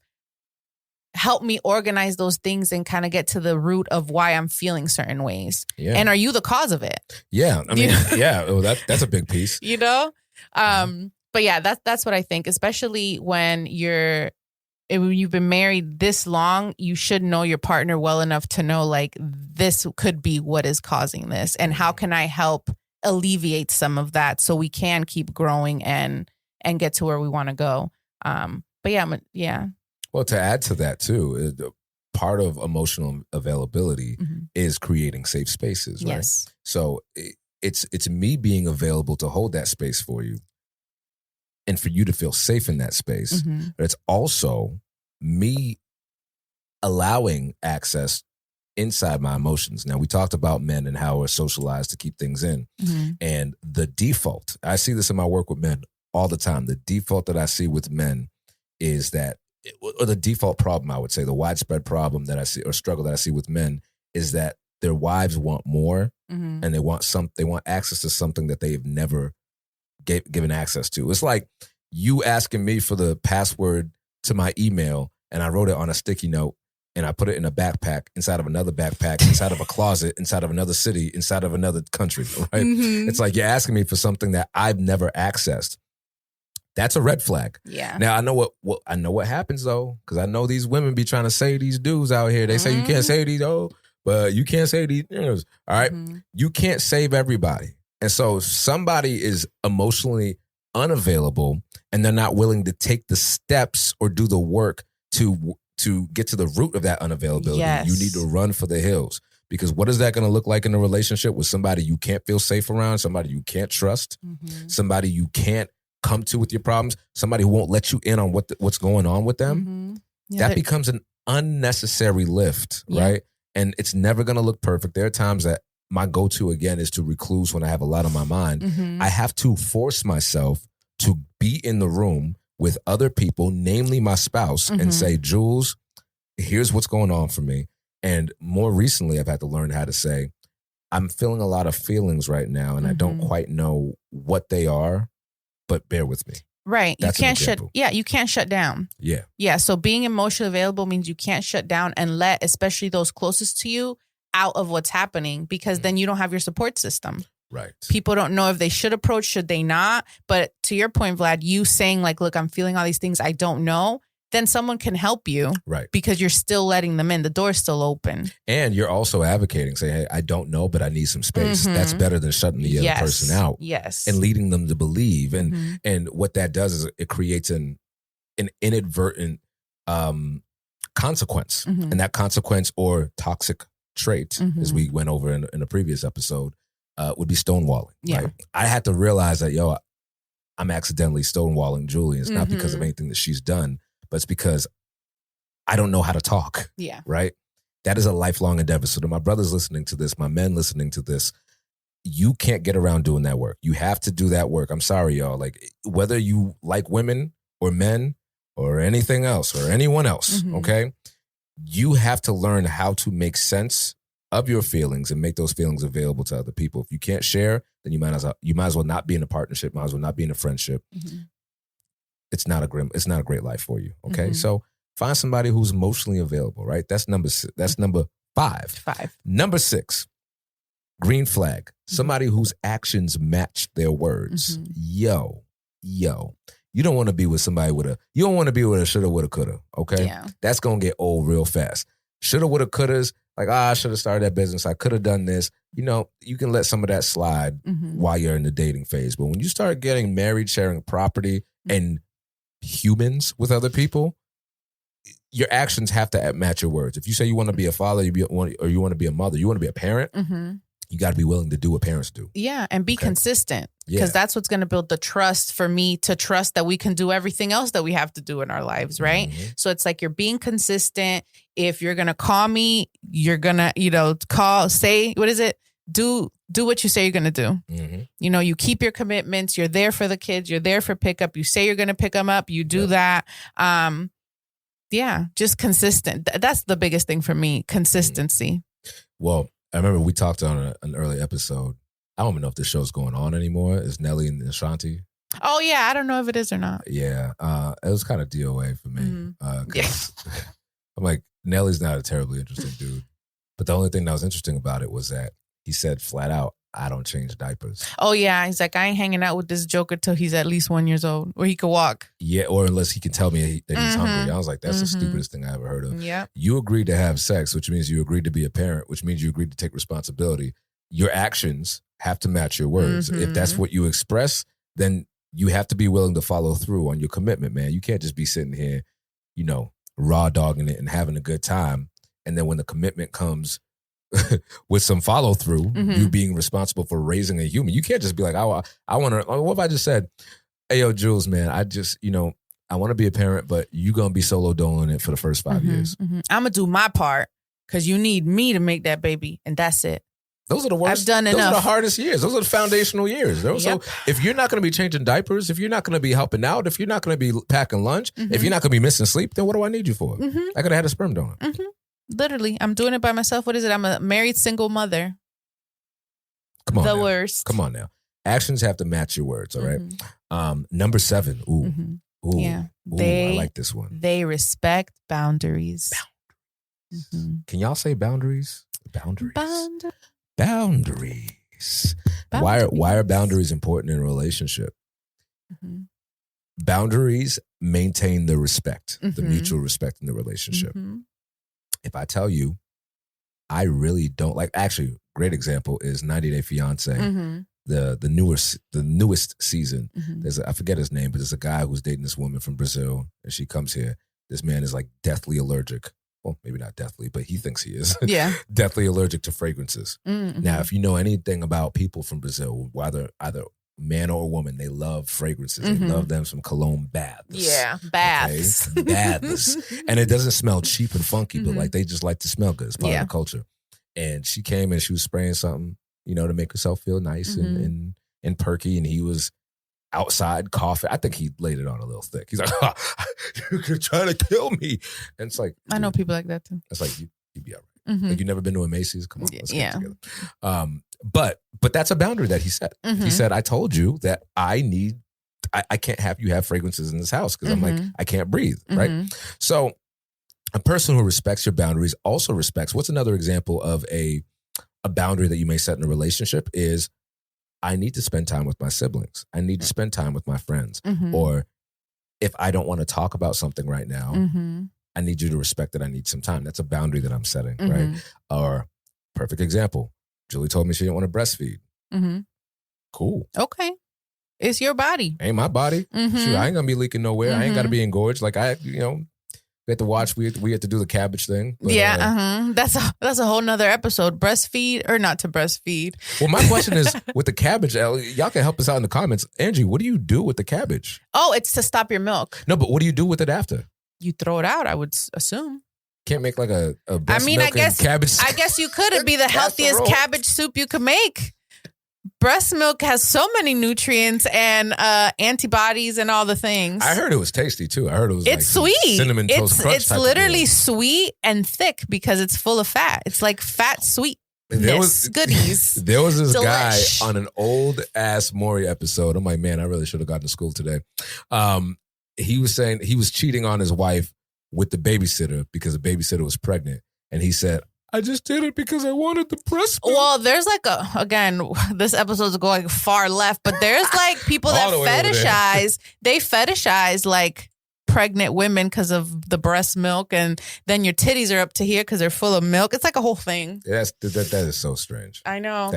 help me organize those things and kind of get to the root of why I'm feeling certain ways. Yeah. And are you the cause of it? Yeah. I mean, yeah, well, that's a big piece. You know? But yeah, that's what I think, especially when you've been married this long, you should know your partner well enough to know like this could be what is causing this. And how can I help alleviate some of that so we can keep growing and get to where we want to go. But yeah. Well, to add to that too, part of emotional availability is creating safe spaces, right? Yes. So it's me being available to hold that space for you and for you to feel safe in that space. But it's also me allowing access inside my emotions. Now, we talked about men and how we're socialized to keep things in. And the default, I see this in my work with men all the time. The default that I see with men is that, or the default problem, I would say, the widespread problem that I see or struggle that I see with men is that their wives want more and they want access to something that they've never given access to. It's like you asking me for the password to my email and I wrote it on a sticky note and I put it in a backpack, inside of another backpack, inside of a closet, inside of another city, inside of another country, right? It's like you're asking me for something that I've never accessed. That's a red flag. Yeah. Now I know what happens though, because I know these women be trying to say these dudes out here. They say you can't say these, but you can't say these things. All right. You can't save everybody. And so if somebody is emotionally unavailable and they're not willing to take the steps or do the work to get to the root of that unavailability, you need to run for the hills. Because what is that going to look like in a relationship with somebody you can't feel safe around, somebody you can't trust, somebody you can't come to with your problems, somebody who won't let you in on what's going on with them? That becomes an unnecessary lift, right? And it's never going to look perfect. There are times that my go-to, again, is to recluse when I have a lot on my mind. I have to force myself to be in the room with other people, namely my spouse, and say, Jules, here's what's going on for me. And more recently, I've had to learn how to say, I'm feeling a lot of feelings right now, and I don't quite know what they are, but bear with me. Right. That's you can't shut down. Yeah. Yeah. So being emotionally available means you can't shut down and let, especially those closest to you, out of what's happening, because then you don't have your support system. Right. People don't know if they should approach, should they not? But to your point, Vlad, you saying like, look, I'm feeling all these things I don't know, then someone can help you. Right. Because you're still letting them in. The door's still open. And you're also advocating, saying, hey, I don't know, but I need some space. That's better than shutting the other person out. Yes. And leading them to believe. And what that does is it creates an inadvertent consequence. And that consequence or toxic trait, as we went over in a previous episode, would be stonewalling. Yeah. Right? I had to realize that, I'm accidentally stonewalling Julie. It's not because of anything that she's done, but it's because I don't know how to talk. Yeah. Right? That is a lifelong endeavor. So to my brothers listening to this, my men listening to this, you can't get around doing that work. You have to do that work. I'm sorry, y'all. Like, whether you like women or men or anything else or anyone else, okay? You have to learn how to make sense of your feelings and make those feelings available to other people. If you can't share, then you might as well not be in a partnership, might as well not be in a friendship. It's not a great life for you. Okay. So find somebody who's emotionally available, right? That's number 5. Number 6, green flag. Somebody whose actions match their words. Yo. You don't want to be with somebody you don't want to be with a shoulda, woulda, coulda. Okay. Yeah. That's going to get old real fast. Shoulda, woulda, couldas. Like, I should have started that business. I could have done this. You can let some of that slide while you're in the dating phase. But when you start getting married, sharing property and humans with other people, your actions have to match your words. If you say you want to be a father, or you want to be a mother, you want to be a parent, you got to be willing to do what parents do. Yeah, and be consistent, because that's what's going to build the trust for me to trust that we can do everything else that we have to do in our lives, right? So it's like you're being consistent. If you're going to call me, you're going to, say, what is it? Do what you say you're going to do. You keep your commitments. You're there for the kids. You're there for pickup. You say you're going to pick them up. You do that. Just consistent. That's the biggest thing for me, consistency. Well, I remember we talked on an early episode. I don't even know if this show's going on anymore. It's Nelly and Ashanti. Oh, yeah. I don't know if it is or not. Yeah. It was kind of DOA for me. I'm like, Nelly's not a terribly interesting dude. But the only thing that was interesting about it was that he said flat out, I don't change diapers. Oh, yeah. He's like, I ain't hanging out with this joker till he's at least 1 year old or he could walk. Yeah, or unless he can tell me that he's hungry. I was like, that's the stupidest thing I ever heard of. Yeah. You agreed to have sex, which means you agreed to be a parent, which means you agreed to take responsibility. Your actions have to match your words. If that's what you express, then you have to be willing to follow through on your commitment, man. You can't just be sitting here, raw dogging it and having a good time. And then when the commitment comes with some follow through, you being responsible for raising a human, you can't just be like, I want to, what if I just said, hey, yo, Jules, man, I just, I want to be a parent, but you going to be solo doling it for the first 5 years. I'm going to do my part because you need me to make that baby. And that's it. Those are the worst. I've done enough. Those are the hardest years. Those are the foundational years. So if you're not going to be changing diapers, if you're not going to be helping out, if you're not going to be packing lunch, if you're not going to be missing sleep, then what do I need you for? I could have had a sperm donor. Literally, I'm doing it by myself. What is it? I'm a married single mother. Come on, the now. worst. Come on now. Actions have to match your words. All right. Number 7. Ooh. Yeah. I like this one. They respect boundaries. Can y'all say boundaries? Boundaries. Why are boundaries important in a relationship? Boundaries maintain the respect, the mutual respect in the relationship. If I tell you, I really don't like. Actually, great example is 90 Day Fiance, the newest season. I forget his name, but there's a guy who's dating this woman from Brazil, and she comes here. This man is like deathly allergic. Well, maybe not deathly, but he thinks he is. Yeah, deathly allergic to fragrances. Now, if you know anything about people from Brazil, whether either man or woman, they love fragrances. They love them some cologne baths. Yeah, baths. Okay? Baths. And it doesn't smell cheap and funky, but like they just like to smell good. It's part of the culture. And she came and she was spraying something, to make herself feel nice and perky. And he was outside coughing. I think he laid it on a little thick. He's like, you're trying to kill me. And it's like, I know people like that too. It's like, you'd be all right. Like, you never been to a Macy's? Come on, let's get together. But that's a boundary that he set. He said, I told you that I can't have you have fragrances in this house because I'm like, I can't breathe, right? So a person who respects your boundaries also respects, what's another example of a boundary that you may set in a relationship is, I need to spend time with my siblings. I need to spend time with my friends. Or if I don't want to talk about something right now, I need you to respect that I need some time. That's a boundary that I'm setting, right? Or perfect example. Julie told me she didn't want to breastfeed. Cool. Okay. It's your body. Ain't my body. Shoot, I ain't going to be leaking nowhere. I ain't got to be engorged. Like we had to watch, we had to do the cabbage thing. But, That's a whole nother episode. Breastfeed or not to breastfeed. Well, my question is with the cabbage, y'all can help us out in the comments. Angie, what do you do with the cabbage? Oh, it's to stop your milk. No, but what do you do with it after? You throw it out, I would assume. Can't make like a breast milk cabbage. I guess you could. It'd be the healthiest cabbage soup you could make. Breast milk has so many nutrients and antibodies and all the things. I heard it was tasty too. I heard it was it's sweet. Cinnamon toast crunch. It's literally sweet and thick because it's full of fat. It's like fat sweet. Goodies. There was this guy on an old ass Maury episode. I'm like, man, I really should have gotten to school today. He was saying he was cheating on his wife with the babysitter because the babysitter was pregnant. And he said, I just did it because I wanted the breast milk. Well, there's this episode's going far left, but there's like people that fetishize like pregnant women because of the breast milk, and then your titties are up to here because they're full of milk. It's like a whole thing. That is so strange. I know,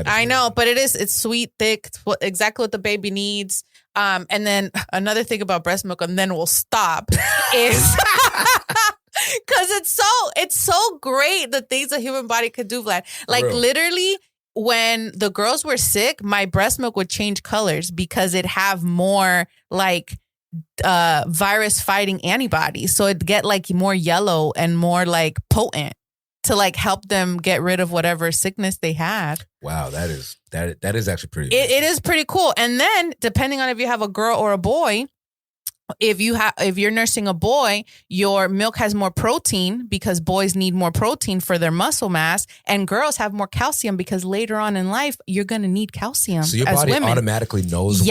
but it's sweet, thick, it's exactly what the baby needs. And then another thing about breast milk, and then we'll stop, is because it's so great the things a human body could do, Vlad. Like literally, when the girls were sick, my breast milk would change colors because it have more like virus fighting antibodies, so it'd get like more yellow and more like potent to like help them get rid of whatever sickness they had. Wow, that is actually pretty. It is pretty cool. And then depending on if you have a girl or a boy, if you're nursing a boy, your milk has more protein because boys need more protein for their muscle mass, and girls have more calcium because later on in life you're going to need calcium. So your body automatically knows.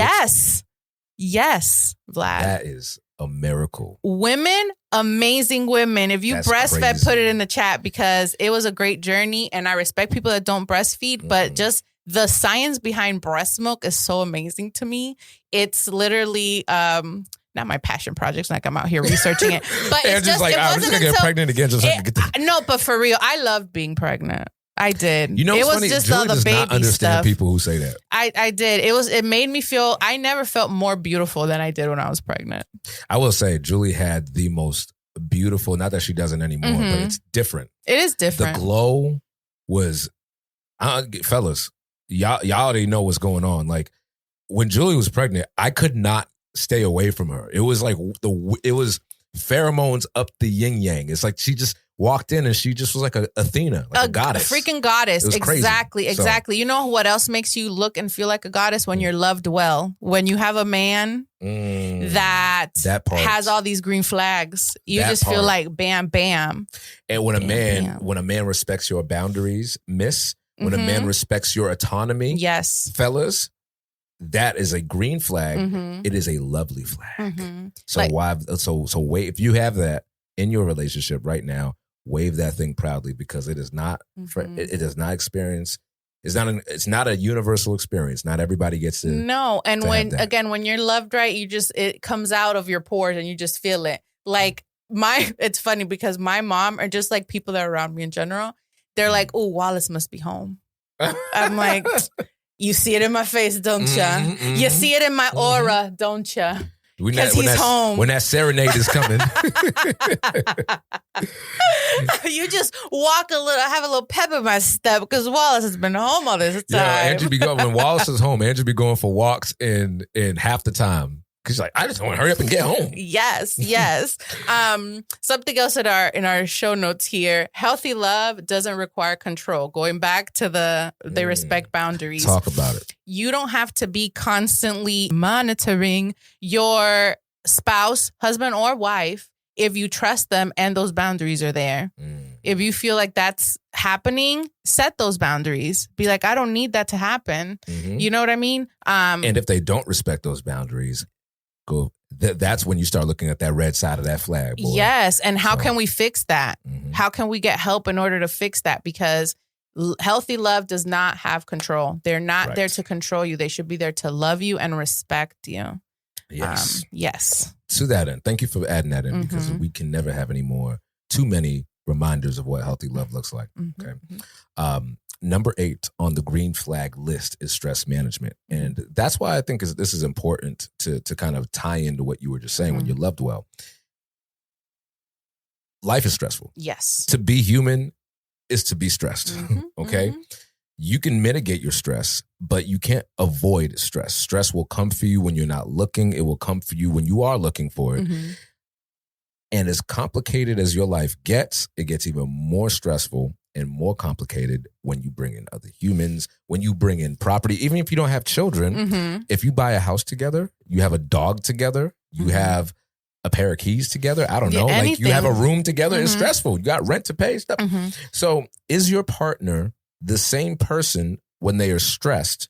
Yes, Vlad. That is a miracle. Women, amazing women. If you breastfed, put it in the chat because it was a great journey. And I respect people that don't breastfeed, but just the science behind breast milk is so amazing to me. It's literally not my passion project. Like I'm out here researching it, but it's just like I'm just gonna get pregnant again. Just get this. No, but for real, I loved being pregnant. I did. You know, it was funny? just Julie all the does baby not understand stuff. People who say that. I did. It made me feel. I never felt more beautiful than I did when I was pregnant. I will say, Julie had the most beautiful. Not that she doesn't anymore, but it's different. It is different. The glow was, fellas, y'all already know what's going on. Like when Julie was pregnant, I could not stay away from her. It was like it was pheromones up the yin yang. It's like she just walked in and she just was like a Athena, like a goddess. A freaking goddess. Exactly. Crazy. Exactly. You know what else makes you look and feel like a goddess? When you're loved well. When you have a man that has all these green flags, you just feel like bam, bam. And when a man respects your boundaries, when a man respects your autonomy, yes, fellas, that is a green flag. It is a lovely flag. So wait, if you have that in your relationship right now, wave that thing proudly because it is not it does not experience. It's not a universal experience. Not everybody gets to. No, and when you're loved right, it comes out of your pores and you just feel it. Like it's funny because my mom or just like people that are around me in general, they're like, "Oh, Wallace must be home." I'm like, you see it in my face, don't ya? You see it in my aura, don't ya? Because he's home. When that serenade is coming. You just walk have a little pep in my step because Wallace has been home all this time. Yeah, Angie be going, when Wallace is home, Angie be going for walks in half the time. Because she's like, I just want to hurry up and get home. Yes. Something else in our show notes here. Healthy love doesn't require control. Going back to they respect boundaries. Talk about it. You don't have to be constantly monitoring your spouse, husband or wife, if you trust them and those boundaries are there. If you feel like that's happening, set those boundaries. Be like, I don't need that to happen. You know what I mean? And if they don't respect those boundaries, that's when you start looking at that red side of that flag. Boy. Yes. And how can we fix that? How can we get help in order to fix that? Because healthy love does not have control. They're not there to control you. They should be there to love you and respect you. Yes. Yes. To that end, thank you for adding that in because we can never have too many reminders of what healthy love looks like. Okay. Number 8 on the green flag list is stress management. And that's why I think this is important to kind of tie into what you were just saying when you're loved well. Life is stressful. Yes. To be human is to be stressed. Okay. You can mitigate your stress, but you can't avoid stress. Stress will come for you when you're not looking. It will come for you when you are looking for it. And as complicated as your life gets, it gets even more stressful and more complicated when you bring in other humans, when you bring in property, even if you don't have children. If you buy a house together, you have a dog together, you have a pair of keys together. I don't know. Like you have a room together. It's stressful. You got rent to pay, stuff. So is your partner the same person when they are stressed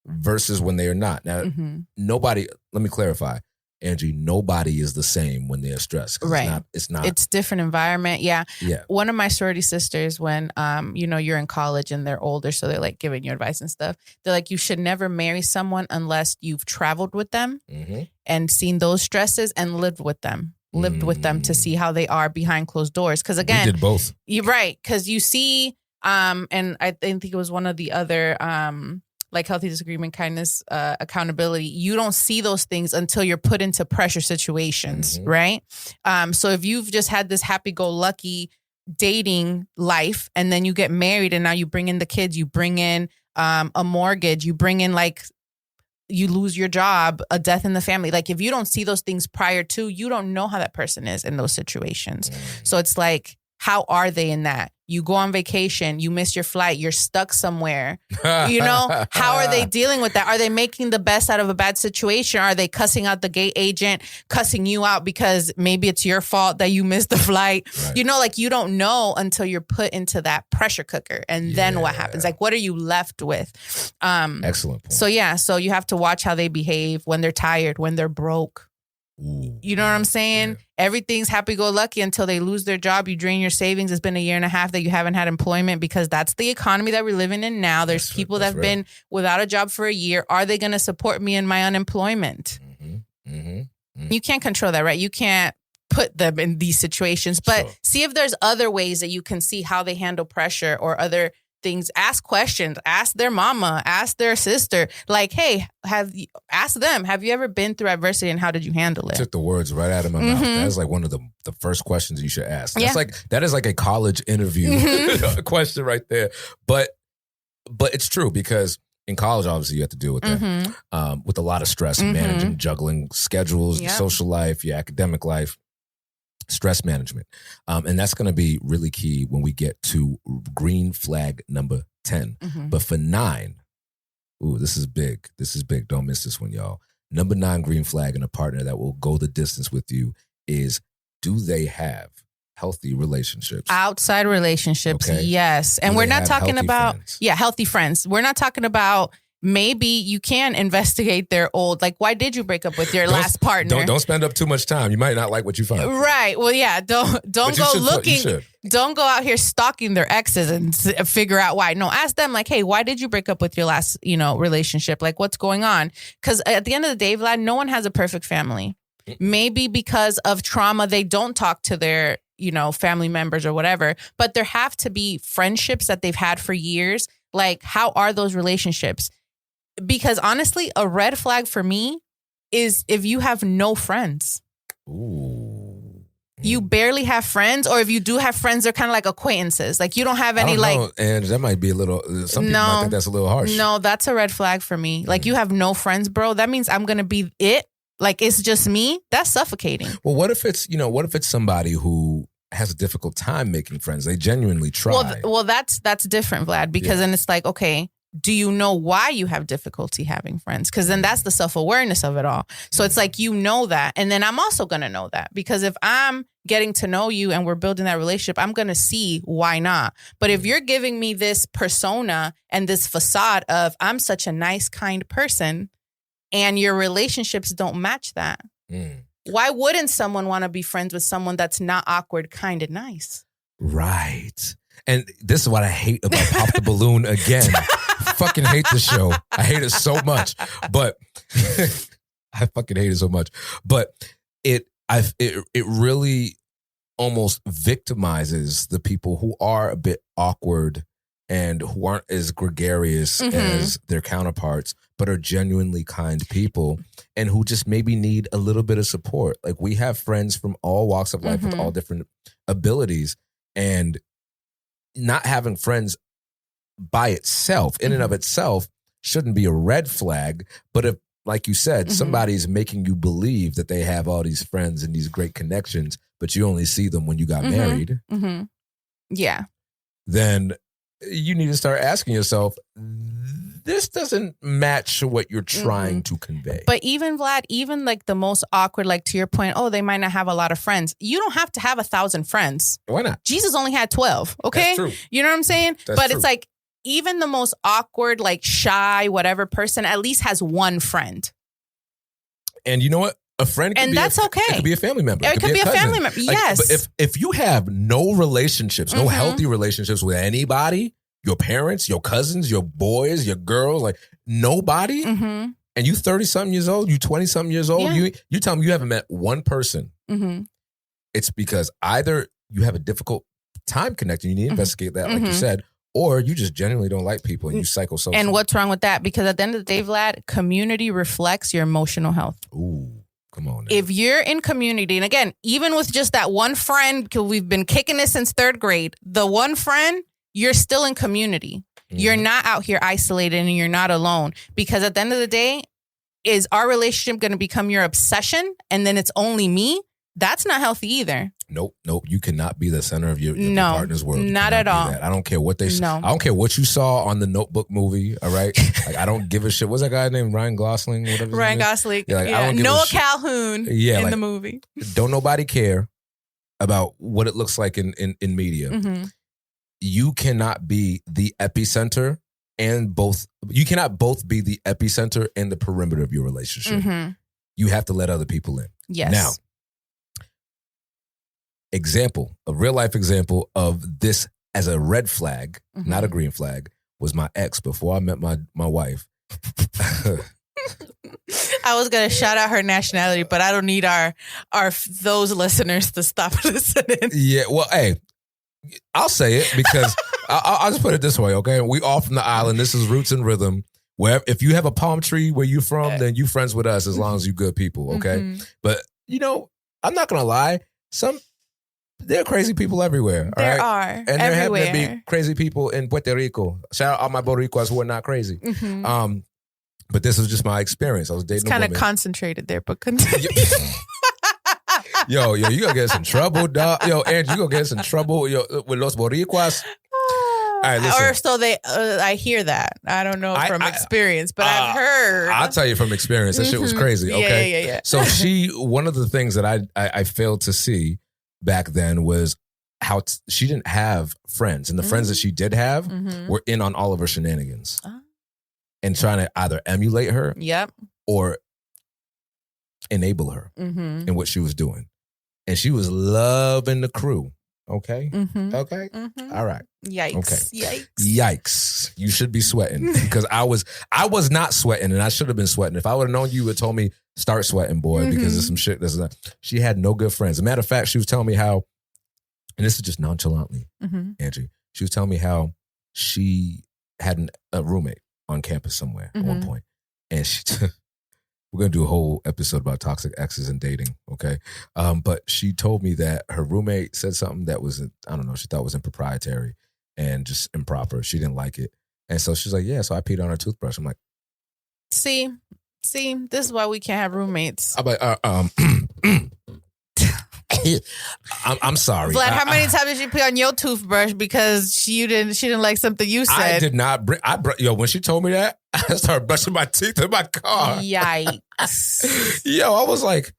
versus when they are not? Now, nobody, let me clarify. Angie, nobody is the same when they're stressed. Right. It's different environment. Yeah. One of my sorority sisters, when, you're in college and they're older, so they're like giving you advice and stuff. They're like, you should never marry someone unless you've traveled with them and seen those stresses and lived with them to see how they are behind closed doors. Cause again, we did both. You're right. Cause you see, and I think it was one of the other, like healthy disagreement, kindness, accountability. You don't see those things until you're put into pressure situations, right? So if you've just had this happy-go-lucky dating life and then you get married and now you bring in the kids, you bring in a mortgage, you bring in you lose your job, a death in the family. Like if you don't see those things prior to, you don't know how that person is in those situations. So it's like, how are they in that? You go on vacation, you miss your flight, you're stuck somewhere. How are they dealing with that? Are they making the best out of a bad situation? Are they cussing out the gate agent, cussing you out because maybe it's your fault that you missed the flight? Right. You don't know until you're put into that pressure cooker. And then what happens? Like, what are you left with? Excellent point. So you have to watch how they behave when they're tired, when they're broke. Ooh, you know what I'm saying? Yeah. Everything's happy-go-lucky until they lose their job. You drain your savings. It's been a year and a half that you haven't had employment because that's the economy that we're living in now. There's people that have been without a job for a year. Are they going to support me in my unemployment? You can't control that, right? You can't put them in these situations. But see if there's other ways that you can see how they handle pressure or other things. Ask questions. Ask their mama. Ask their sister. Like, hey, ask them, have you ever been through adversity and how did you handle it? Took the words right out of my mouth. That is like one of the first questions you should ask. That is like a college interview question right there. But it's true because in college, obviously, you have to deal with that with a lot of stress, managing, juggling schedules, your social life, your academic life. Stress management. And that's going to be really key when we get to green flag number 10. But for 9, this is big. This is big. Don't miss this one, y'all. Number 9 green flag in a partner that will go the distance with you is, do they have healthy relationships? Outside relationships, yes. And we're not talking about, healthy friends. We're not talking about, maybe you can investigate their old, like, why did you break up with your last partner? Don't spend up too much time. You might not like what you find. Right. Well, yeah. Don't go looking. Don't go out here stalking their exes and figure out why. No, ask them like, hey, why did you break up with your last, relationship? Like, what's going on? Because at the end of the day, Vlad, no one has a perfect family. Maybe because of trauma, they don't talk to their, family members or whatever. But there have to be friendships that they've had for years. Like, how are those relationships? Because honestly, a red flag for me is if you have no friends. Ooh. You barely have friends, or if you do have friends, they're kind of like acquaintances. Like you don't have any and that might be a little, some people might think that's a little harsh. No, that's a red flag for me. Like you have no friends, bro. That means I'm going to be it. Like it's just me. That's suffocating. Well, what if it's somebody who has a difficult time making friends? They genuinely try. Well, that's different, Vlad, because then it's like, okay, do you know why you have difficulty having friends? Because then that's the self-awareness of it all. So it's like, that. And then I'm also going to know that, because if I'm getting to know you and we're building that relationship, I'm going to see why not. But if you're giving me this persona and this facade of I'm such a nice, kind person, and your relationships don't match that, why wouldn't someone want to be friends with someone that's not awkward, kind, and nice? Right. And this is what I hate about Pop the Balloon again. Fucking hate the show. I hate it so much. But I fucking hate it so much. But it really almost victimizes the people who are a bit awkward and who aren't as gregarious as their counterparts, but are genuinely kind people and who just maybe need a little bit of support. Like we have friends from all walks of life with all different abilities, and not having friends by itself, in and of itself, shouldn't be a red flag. But if, like you said, somebody's making you believe that they have all these friends and these great connections, but you only see them when you got married, then you need to start asking yourself, this doesn't match what you're trying to convey. But even, Vlad, even like the most awkward, like to your point, they might not have a lot of friends. You don't have to have 1,000 friends. Why not? Jesus only had 12, okay? That's true. You know what I'm saying? That's true. It's like, even the most awkward, like shy, whatever person at least has one friend. And you know what? A friend can that's okay. It could be a family member. It could be a family member. Yes. But if you have no relationships, no healthy relationships with anybody, your parents, your cousins, your boys, your girls, like nobody, and you 30-something years old, you 20-something years old, you tell me you haven't met one person, it's because either you have a difficult time connecting, you need to investigate that, like you said, or you just genuinely don't like people and you psychosocial. And what's wrong with that? Because at the end of the day, Vlad, community reflects your emotional health. Ooh. Come on now. If you're in community, and again, even with just that one friend, because we've been kicking this since 3rd grade, the one friend, you're still in community. You're not out here isolated and you're not alone. Because at the end of the day, is our relationship going to become your obsession and then it's only me? That's not healthy either. Nope. You cannot be the center of your partner's world. Not at all. I don't care what I don't care what you saw on the Notebook movie. All right. Like I don't give a shit. What's that guy named Ryan Gosling? Whatever. Ryan Gosling. Yeah, like, I don't give Noah a shit. Calhoun in the movie. Don't nobody care about what it looks like in media. You cannot be the epicenter you cannot both be the epicenter and the perimeter of your relationship. You have to let other people in. Yes. Now, a real life example of this as a red flag, not a green flag, was my ex before I met my wife. I was gonna shout out her nationality, but I don't need our those listeners to stop listening. Yeah, well, hey, I'll say it because I'll just put it this way, okay? We all from the island. This is Roots and Rhythm. Where if you have a palm tree where you from, then you friends with us as long as you good people, okay? But I'm not gonna lie, there are crazy people everywhere. There all are, right? And there happen to be crazy people in Puerto Rico. Shout out all my Boricuas who are not crazy. But this was just my experience. I was dating a woman. Kind of concentrated there, but continue. Yo, you gonna get us in trouble, dog. Yo, Angie, you gonna get us in trouble with Los Boricuas. All right, listen. Or so they, I hear that. I don't know from experience, but I've heard. I'll tell you from experience. That shit was crazy, okay? Yeah. So one of the things that I failed to see back then was how she didn't have friends. And the friends that she did have were in on all of her shenanigans. And trying to either emulate her or enable her in what she was doing. And she was loving the crew. Okay? Okay? All right. Yikes. Okay. Yikes. You should be sweating because I was not sweating and I should have been sweating. If I would have known you would have told me, start sweating, boy, because there's some shit she had no good friends. As a matter of fact, she was telling me how, and this is just nonchalantly, Angie, she was telling me how she had a roommate on campus somewhere at one point. And we're going to do a whole episode about toxic exes and dating, okay? But she told me that her roommate said something that was, I don't know, she thought was improprietary and just improper. She didn't like it. And so she's like, yeah, so I peed on her toothbrush. I'm like, See, this is why we can't have roommates. I'm like, I'm sorry. Vlad, how many times did she pee on your toothbrush because she didn't like something you said? I did not bring. When she told me that, I started brushing my teeth in my car. Yikes! Yo, I was like,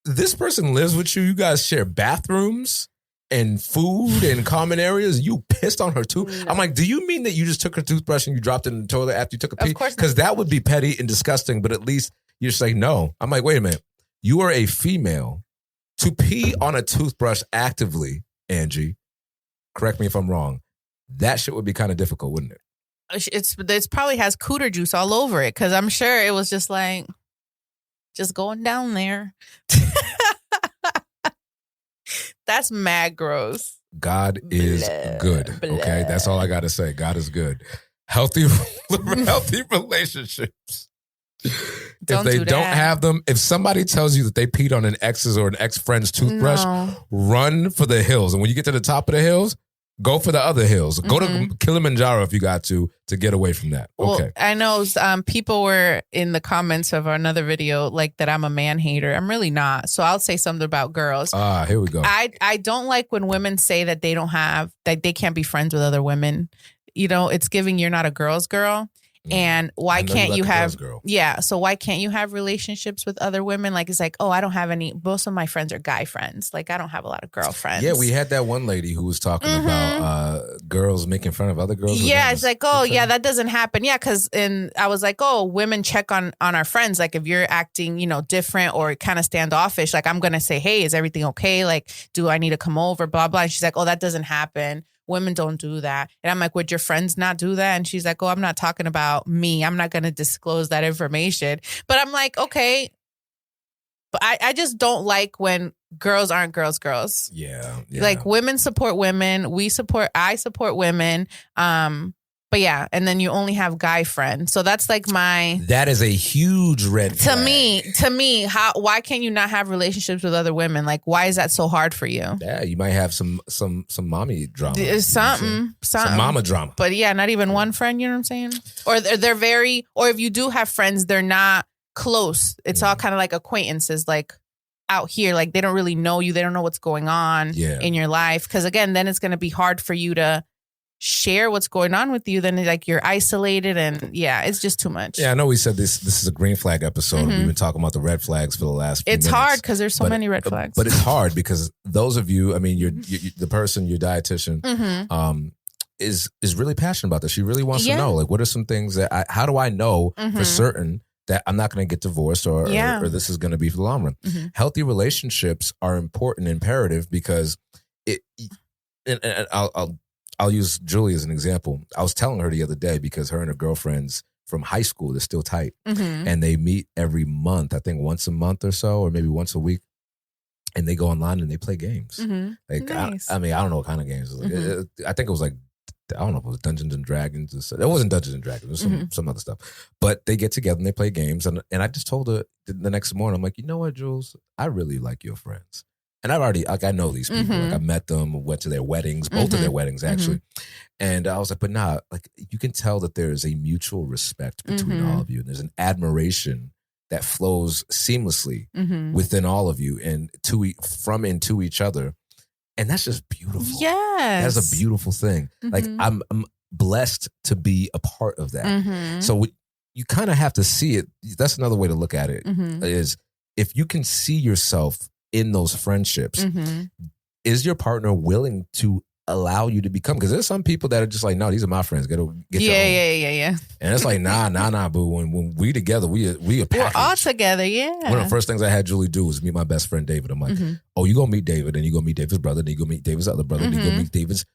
this person lives with you. You guys share bathrooms and food and common areas. You pissed on her tooth. No. I'm like, do you mean that you just took her toothbrush and you dropped it in the toilet after you took a pee? Of course, because that would be petty and disgusting. But at least you're just like, no. I'm like, wait a minute. You are a female. To pee on a toothbrush actively, Angie, correct me if I'm wrong, that shit would be kind of difficult, wouldn't it? It probably has cooter juice all over it because I'm sure it was just like, just going down there. That's mad gross. God is good, okay? That's all I got to say. God is good. Healthy relationships. If they don't have them, if somebody tells you that they peed on an ex's or an ex-friend's toothbrush, run for the hills. And when you get to the top of the hills, go for the other hills. Go to Kilimanjaro if you got to get away from that. Well, okay. I know people were in the comments of another video like that I'm a man hater. I'm really not. So I'll say something about girls. Here we go. I don't like when women say that that they can't be friends with other women. It's giving you're not a girl's girl. And why can't you have, so why can't you have relationships with other women? Like, it's like, I don't have any, most of my friends are guy friends. Like, I don't have a lot of girlfriends. Yeah, we had that one lady who was talking about girls making fun of other girls. Yeah, it's like, that doesn't happen. Yeah, because I was like, women check on our friends. Like, if you're acting, different or kind of standoffish, like, I'm going to say, hey, is everything okay? Like, do I need to come over? Blah, blah. And she's like, that doesn't happen. Women don't do that. And I'm like, would your friends not do that? And she's like, I'm not talking about me. I'm not going to disclose that information. But I'm like, okay. But I just don't like when girls aren't girls. Yeah. Like, women support women. I support women. But yeah, and then you only have guy friends. So that's like that is a huge red flag. To me, why can't you not have relationships with other women? Like, why is that so hard for you? Yeah, you might have some mommy drama. Something. Some mama drama. But yeah, not even one friend, you know what I'm saying? Or or if you do have friends, they're not close. It's all kind of like acquaintances, like out here, like they don't really know you. They don't know what's going on in your life. Because again, then it's going to be hard for you to share what's going on with you. Then like you're isolated and it's just too much. Yeah, I know we said this is a green flag episode. We've been talking about the red flags for the last few minutes. It's hard because there's so many red flags. But it's hard because those of you, I mean, you're the person, your dietitian, is really passionate about this. She really wants to know, like, what are some things that how do I know for certain that I'm not going to get divorced or this is going to be for the long run. Mm-hmm. Healthy relationships are important, imperative, because and I'll use Julie as an example. I was telling her the other day, because her and her girlfriends from high school, they're still tight, and they meet every month, I think once a month or so, or maybe once a week. And they go online and they play games. Mm-hmm. Like, nice. I mean, I don't know what kind of games. Like, I think it was like, I don't know if it was Dungeons and Dragons. It wasn't Dungeons and Dragons. It was some other stuff. But they get together and they play games. And I just told her the next morning, I'm like, you know what, Jules? I really like your friends. And I've already, like, I know these people. Like, I met them, went to their weddings, both of their weddings, actually. And I was like, but nah, like, you can tell that there is a mutual respect between all of you. And there's an admiration that flows seamlessly within all of you and from and to each other. And that's just beautiful. Yes. That's a beautiful thing. Like, I'm blessed to be a part of that. So you kind of have to see it. That's another way to look at it, is if you can see yourself in those friendships, is your partner willing to allow you to become? Because there's some people that are just like, no, these are my friends. Get your own. Yeah. And it's like, nah, boo. When we together, we a package. We're all together, yeah. One of the first things I had Julie do was meet my best friend David. I'm like, oh, you gonna meet David, and you gonna meet David's brother, then you gonna meet David's other brother, then you gonna meet David's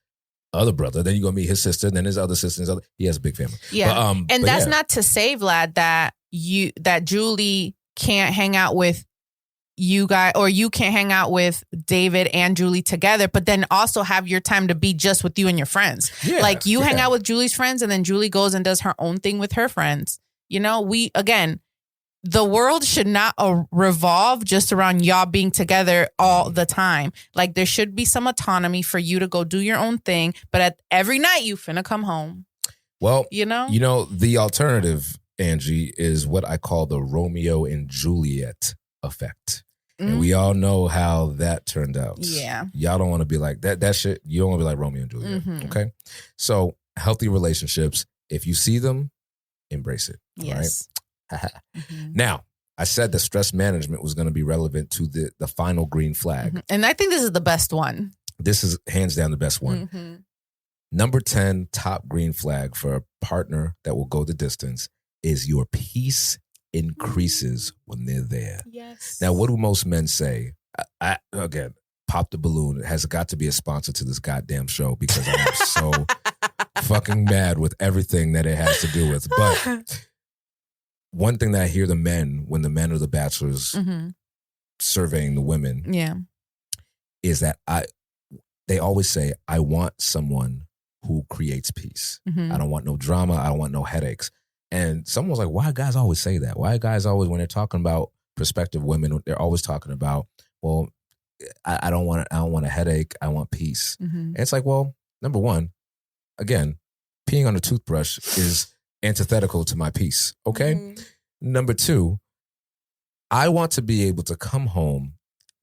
other brother, then you gonna meet his sister, and then his other sister, and he has a big family. Yeah, and that's not to say, Vlad, that Julie can't hang out with you guys, or you can't hang out with David and Julie together, but then also have your time to be just with you and your friends. Yeah, like you hang out with Julie's friends, and then Julie goes and does her own thing with her friends. You know, the world should not revolve just around y'all being together all the time. Like, there should be some autonomy for you to go do your own thing, but every night you finna come home. Well, you know, the alternative, Angie, is what I call the Romeo and Juliet effect. And we all know how that turned out. Yeah. Y'all don't want to be like that shit. You don't want to be like Romeo and Juliet. Okay. So, healthy relationships, if you see them, embrace it. Yes. All right. Now, I said that stress management was going to be relevant to the final green flag. And I think this is the best one. This is hands down the best one. Number 10 top green flag for a partner that will go the distance is your peace increases when they're there. Yes. Now, what do most men say? Again, pop the balloon. It has got to be a sponsor to this goddamn show, because I am so fucking mad with everything that it has to do with. But one thing that I hear when the men are the bachelors surveying the women, is that they always say, I want someone who creates peace. I don't want no drama. I don't want no headaches. And someone was like, why guys always say that? Why guys always, when they're talking about prospective women, they're always talking about, well, I don't want a headache. I want peace. And it's like, well, number one, again, peeing on a toothbrush is antithetical to my peace. Okay. Number two, I want to be able to come home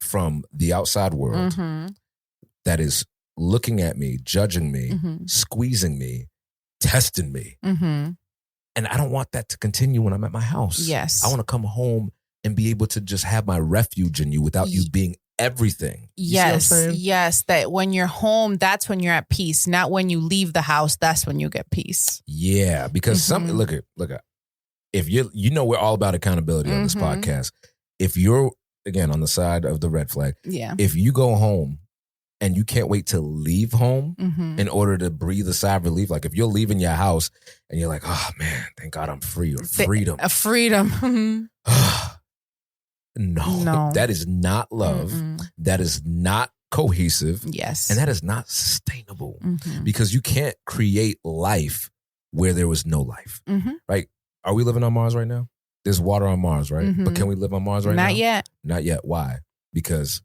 from the outside world that is looking at me, judging me, squeezing me, testing me. And I don't want that to continue when I'm at my house. Yes. I want to come home and be able to just have my refuge in you without you being everything. Yes. That when you're home, that's when you're at peace. Not when you leave the house, that's when you get peace. Yeah. Because look at, if we're all about accountability on this podcast. If you're, again, on the side of the red flag, if you go home and you can't wait to leave home in order to breathe a sigh of relief. Like, if you're leaving your house and you're like, oh man, thank God I'm free, or freedom. Freedom. No, that is not love. That is not cohesive. Yes. And that is not sustainable, because you can't create life where there was no life. Right? Are we living on Mars right now? There's water on Mars, right? But can we live on Mars right now? Not yet. Not yet. Why? Because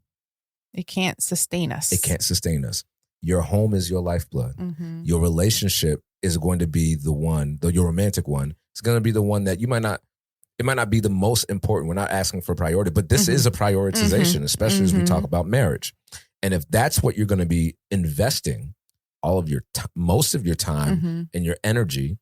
it can't sustain us. It can't sustain us. Your home is your lifeblood. Your relationship is going to be the one, your romantic one, it's going to be the one that it might not be the most important. We're not asking for priority, but this is a prioritization, especially as we talk about marriage. And if that's what you're going to be investing all of your most of your time and your energy,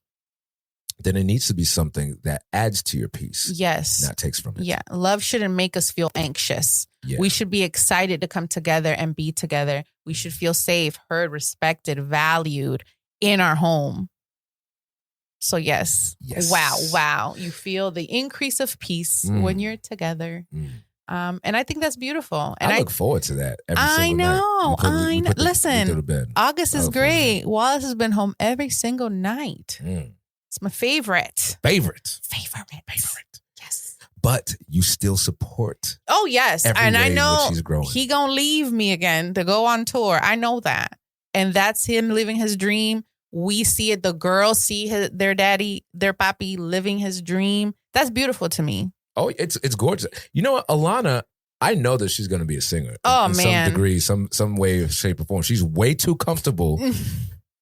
then it needs to be something that adds to your peace. Yes. Not takes from it. Yeah. Love shouldn't make us feel anxious. Yeah. We should be excited to come together and be together. We should feel safe, heard, respected, valued in our home. So yes. Wow. You feel the increase of peace when you're together. And I think that's beautiful. And I look forward to that every single night. I know. Listen, August is great. Wallace has been home every single night. It's my favorite. Favorite. Yes. But you still support. Oh, yes. And I know he's he gonna leave me again to go on tour. I know that. And that's him living his dream. We see it. The girls see their daddy, their papi living his dream. That's beautiful to me. Oh, it's gorgeous. You know what, Alana, I know that she's going to be a singer. In some degree, some way, shape, or form. She's way too comfortable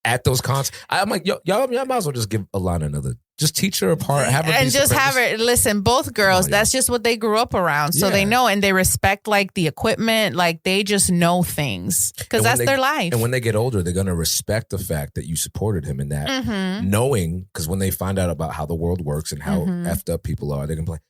at those concerts. I'm like, y'all might as well just give Alana another. Just teach her a part. Have her and just have her listen. Both girls, that's just what they grew up around, so they know and they respect like the equipment. Like they just know things because that's their life. And when they get older, they're going to respect the fact that you supported him in that, knowing because when they find out about how the world works and how effed up people are, they're going to be like,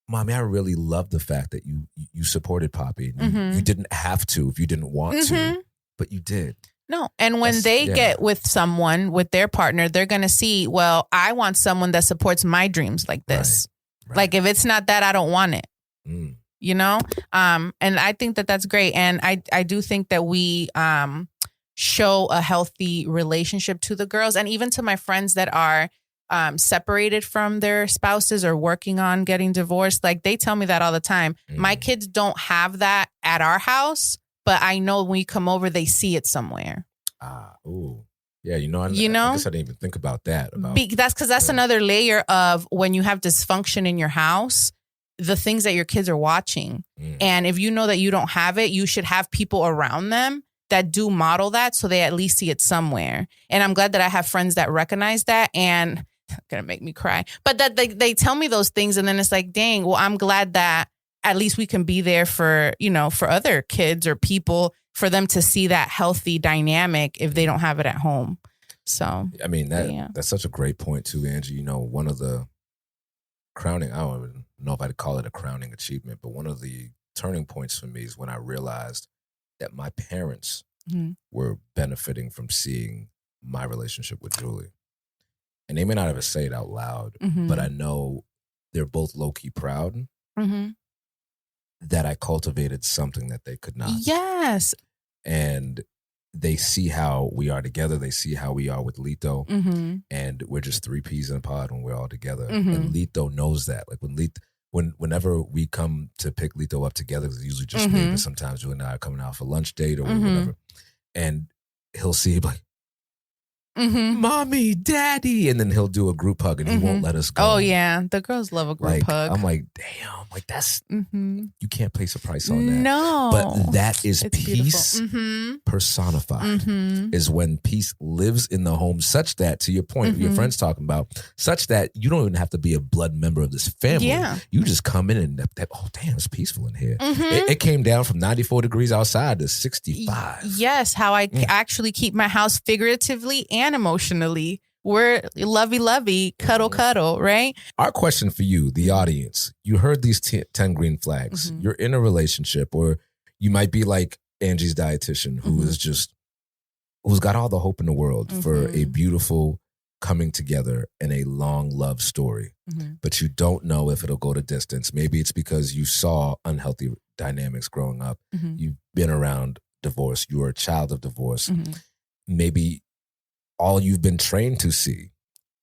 Mommy, I really love the fact that you supported Poppy. You didn't have to if you didn't want to, but you did. No. And when they get with someone, with their partner, they're going to see, well, I want someone that supports my dreams like this. Right. Like if it's not that, I don't want it. You know? And I think that that's great. And I do think that we show a healthy relationship to the girls and even to my friends that are separated from their spouses or working on getting divorced. Like they tell me that all the time. My kids don't have that at our house, but I know when you come over, they see it somewhere. Yeah, I guess I didn't even think about that. That's another layer of when you have dysfunction in your house, the things that your kids are watching. And if you know that you don't have it, you should have people around them that do model that so they at least see it somewhere. And I'm glad that I have friends that recognize that and gonna make me cry. But that they tell me those things and then it's like, dang, well, I'm glad that at least we can be there for, for other kids or people for them to see that healthy dynamic if they don't have it at home. So I mean that's such a great point too, Angie. One of the crowning, I don't even know if I'd call it a crowning achievement, but one of the turning points for me is when I realized that my parents were benefiting from seeing my relationship with Julie. And they may not ever say it out loud, but I know they're both low-key proud that I cultivated something that they could not. Yes. And they see how we are together. They see how we are with Lito. And we're just three peas in a pod when we're all together. And Lito knows that. Like whenever we come to pick Lito up together, it's usually just me, but sometimes Julie and I are coming out for lunch date or whatever. And he'll see like, Mommy, Daddy, and then he'll do a group hug and he won't let us go. Oh yeah, the girls love a group hug. I'm like, damn, like that's you can't place a price on that. No, but that is peace personified. Is when peace lives in the home, such that, to your point, your friends talking about, such that you don't even have to be a blood member of this family. Yeah. You just come in and oh damn, it's peaceful in here. It came down from 94 degrees outside to 65. Yes, how I actually keep my house figuratively and emotionally. We're lovey-lovey, cuddle, right? Our question for you, the audience, you heard these 10 green flags. You're in a relationship, or you might be like Angie's dietitian who's got all the hope in the world for a beautiful coming together and a long love story. But you don't know if it'll go to distance. Maybe it's because you saw unhealthy dynamics growing up. You've been around divorce. You were a child of divorce. Maybe all you've been trained to see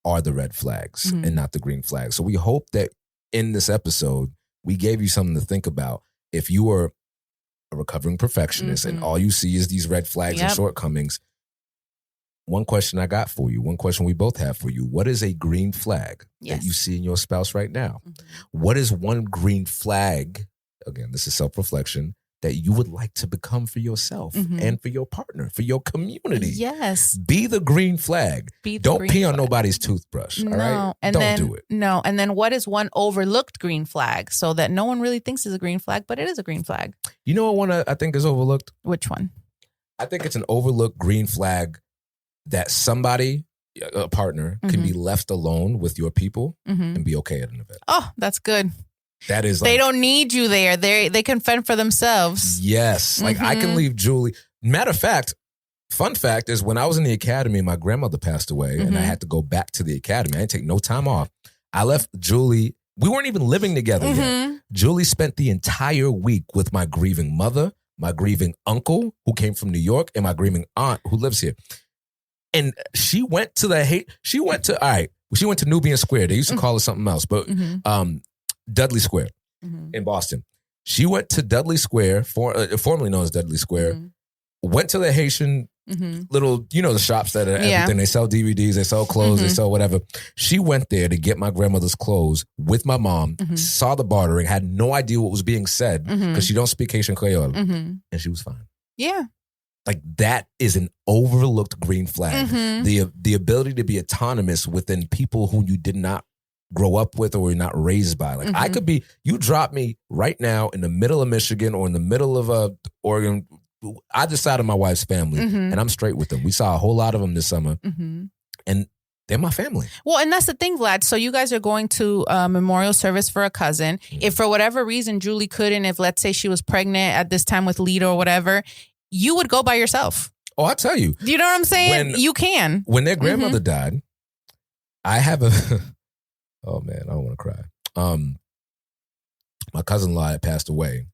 are the red flags and not the green flags. So we hope that in this episode, we gave you something to think about. If you are a recovering perfectionist and all you see is these red flags and shortcomings, one question I got for you, one question we both have for you, what is a green flag that you see in your spouse right now? What is one green flag, again, this is self-reflection, that you would like to become for yourself and for your partner, for your community? Yes. Be the green flag. Don't pee on nobody's toothbrush. All right? And don't do it. No. And then what is one overlooked green flag so that no one really thinks is a green flag, but it is a green flag? You know what one I think is overlooked? Which one? I think it's an overlooked green flag that somebody, a partner, can be left alone with your people and be okay at an event. Oh, that's good. That is they don't need you there. They can fend for themselves. Yes. Like I can leave Julie. Matter of fact, Fun fact is when I was in the academy, my grandmother passed away and I had to go back to the academy. I didn't take no time off. I left Julie. We weren't even living together yet. Julie spent the entire week with my grieving mother, my grieving uncle who came from New York, and my grieving aunt who lives here. And she went to Nubian Square. They used to call it something else, but Dudley Square in Boston. She went to Dudley Square, formerly known as Dudley Square, went to the Haitian little, the shops that are everything. They sell DVDs, they sell clothes, they sell whatever. She went there to get my grandmother's clothes with my mom, saw the bartering, had no idea what was being said because she don't speak Haitian Creole, and she was fine. Yeah. Like that is an overlooked green flag. The ability to be autonomous within people who you did not grow up with or you're not raised by. Like I could be, you drop me right now in the middle of Michigan or in the middle of Oregon, either side of my wife's family, and I'm straight with them. We saw a whole lot of them this summer, and they're my family. Well, and that's the thing, Vlad. So you guys are going to a memorial service for a cousin. If for whatever reason Julie couldn't, if let's say she was pregnant at this time with Lita or whatever, you would go by yourself. Oh, I'll tell you. You know what I'm saying? You can. When their grandmother died, I have a... oh, man, I don't want to cry. My cousin-in-law had passed away.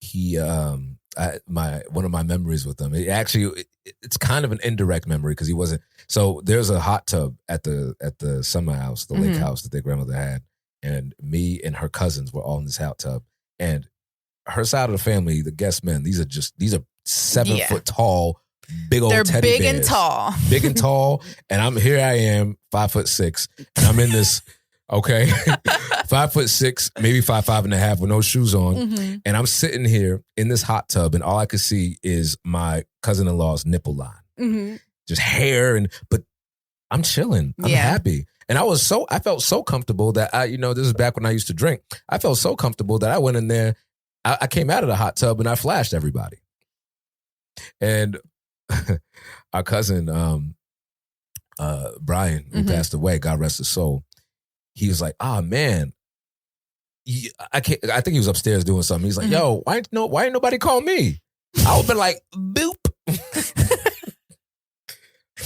He... one of my memories with him, it's kind of an indirect memory because he wasn't. So there's a hot tub at the summer house, the lake house that their grandmother had, and me and her cousins were all in this hot tub. And her side of the family, the guest men, these are 7 foot tall, big old teddy bears. They're big and tall, big and tall. And I am 5'6", and I'm in this. Okay, 5'6", maybe 5'5.5" with no shoes on, and I'm sitting here in this hot tub, and all I could see is my cousin-in-law's nipple line, just hair, but I'm chilling, I'm happy, and I felt so comfortable that this is back when I used to drink. I felt so comfortable that I went in there, I came out of the hot tub and I flashed everybody, and our cousin Brian, who passed away, God rest his soul. He was like, "Ah, man, I think he was upstairs doing something." He's like, "Yo, why ain't nobody call me?" I would have been like, "Boop."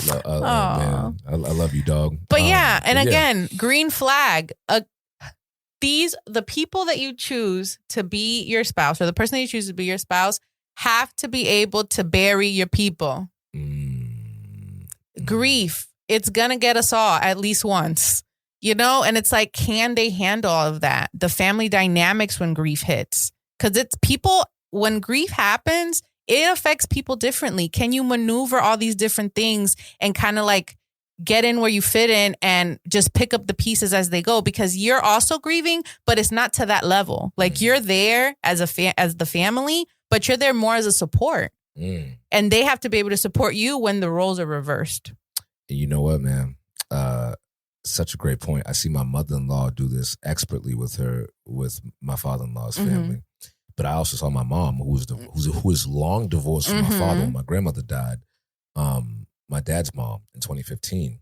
Man, I love you, dog. But again, green flag. The people that you choose to be your spouse, or the person that you choose to be your spouse, have to be able to bury your people. Grief, it's gonna get us all at least once. And it's like, can they handle all of that? The family dynamics when grief hits. Because it's people, when grief happens, it affects people differently. Can you maneuver all these different things and kind of like get in where you fit in and just pick up the pieces as they go? Because you're also grieving, but it's not to that level. Like you're there as the family, but you're there more as a support. And they have to be able to support you when the roles are reversed. You know what, man? Such a great point. I see my mother-in-law do this expertly with my father-in-law's family. But I also saw my mom, who is long divorced from my father when my grandmother died. My dad's mom in 2015.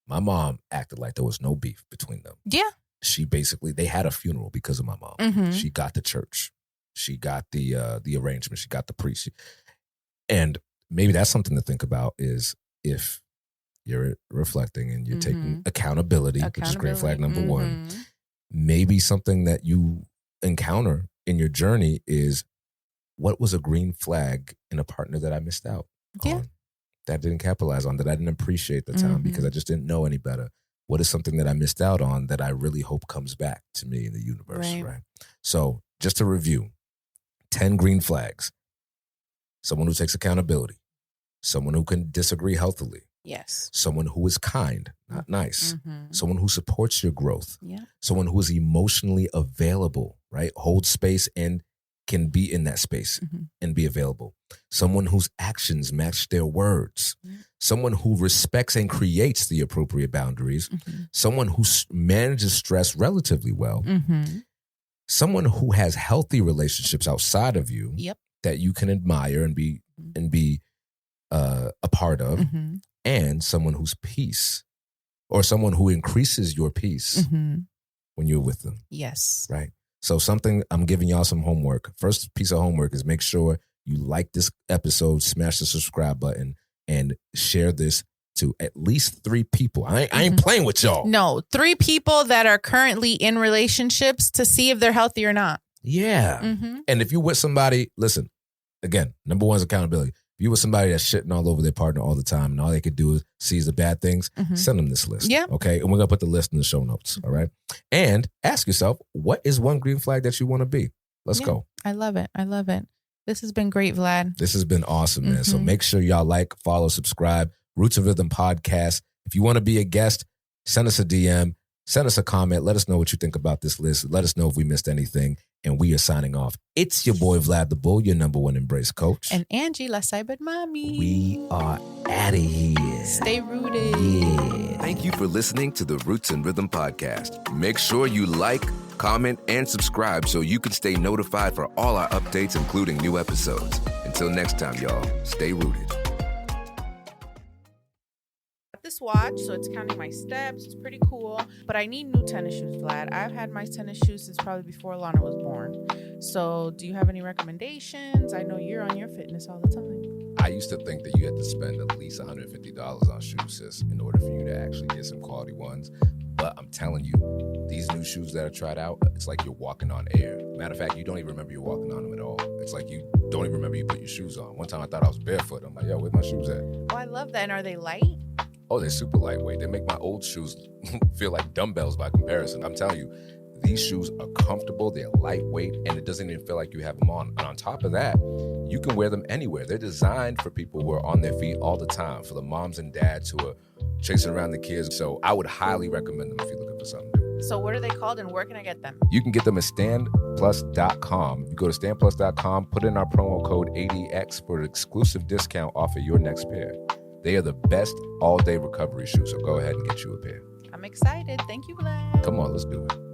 My mom acted like there was no beef between them. Yeah. They had a funeral because of my mom. She got the church. She got the arrangement. She got the priest. And maybe that's something to think about is if you're reflecting and you're taking accountability, which is green flag number one. Maybe something that you encounter in your journey is, what was a green flag in a partner that I missed out on, that I didn't capitalize on, that I didn't appreciate the time because I just didn't know any better? What is something that I missed out on that I really hope comes back to me in the universe, right? So just to review, 10 green flags. Someone who takes accountability. Someone who can disagree healthily. Yes. Someone who is kind, not nice. Someone who supports your growth. Yeah. Someone who is emotionally available, right? Hold space and can be in that space and be available. Someone whose actions match their words. Someone who respects and creates the appropriate boundaries. Someone who manages stress relatively well. Someone who has healthy relationships outside of you that you can admire and be a part of. And someone whose peace, or someone who increases your peace when you're with them. Yes. Right. So I'm giving y'all some homework. First piece of homework is make sure you like this episode, smash the subscribe button, and share this to at least 3 people. I ain't playing with y'all. No, 3 people that are currently in relationships to see if they're healthy or not. Yeah. And if you're with somebody, listen, again, number 1 is accountability. If you're with somebody that's shitting all over their partner all the time and all they could do is seize the bad things, send them this list. Yeah. Okay. And we're going to put the list in the show notes. All right. And ask yourself, what is one green flag that you want to be? Let's go. I love it. I love it. This has been great, Vlad. This has been awesome, man. So make sure y'all like, follow, subscribe. Roots and Rhythm Podcast. If you want to be a guest, send us a DM, send us a comment. Let us know what you think about this list. Let us know if we missed anything. And we are signing off. It's your boy, Vlad the Bull, your number 1 embrace coach. And Angie, La Cyber Mommy. We are out of here. Stay rooted. Yeah. Thank you for listening to the Roots and Rhythm Podcast. Make sure you like, comment, and subscribe so you can stay notified for all our updates, including new episodes. Until next time, y'all, stay rooted. This watch, so it's counting my steps. It's pretty cool, but I need new tennis shoes, Vlad. I've had my tennis shoes since probably before Lana was born. So do you have any recommendations? I know you're on your fitness all the time. I used to think that you had to spend at least $150 on shoes, sis, in order for you to actually get some quality ones. But I'm telling you, these new shoes that I tried out, it's like you're walking on air. Matter of fact, you don't even remember you're walking on them at all. It's like you don't even remember you put your shoes on. One time I thought I was barefoot. I'm like, yo, where my shoes at? Oh, I love that. And are they light? Oh, they're super lightweight. They make my old shoes feel like dumbbells by comparison. I'm telling you, these shoes are comfortable, they're lightweight, and it doesn't even feel like you have them on. And on top of that, you can wear them anywhere. They're designed for people who are on their feet all the time, for the moms and dads who are chasing around the kids. So I would highly recommend them if you're looking for something new. So what are they called and where can I get them? You can get them at standplus.com. You go to standplus.com, put in our promo code 80X for an exclusive discount off of your next pair. They are the best all-day recovery shoes, so go ahead and get you a pair. I'm excited. Thank you, Vlad. Come on, let's do it.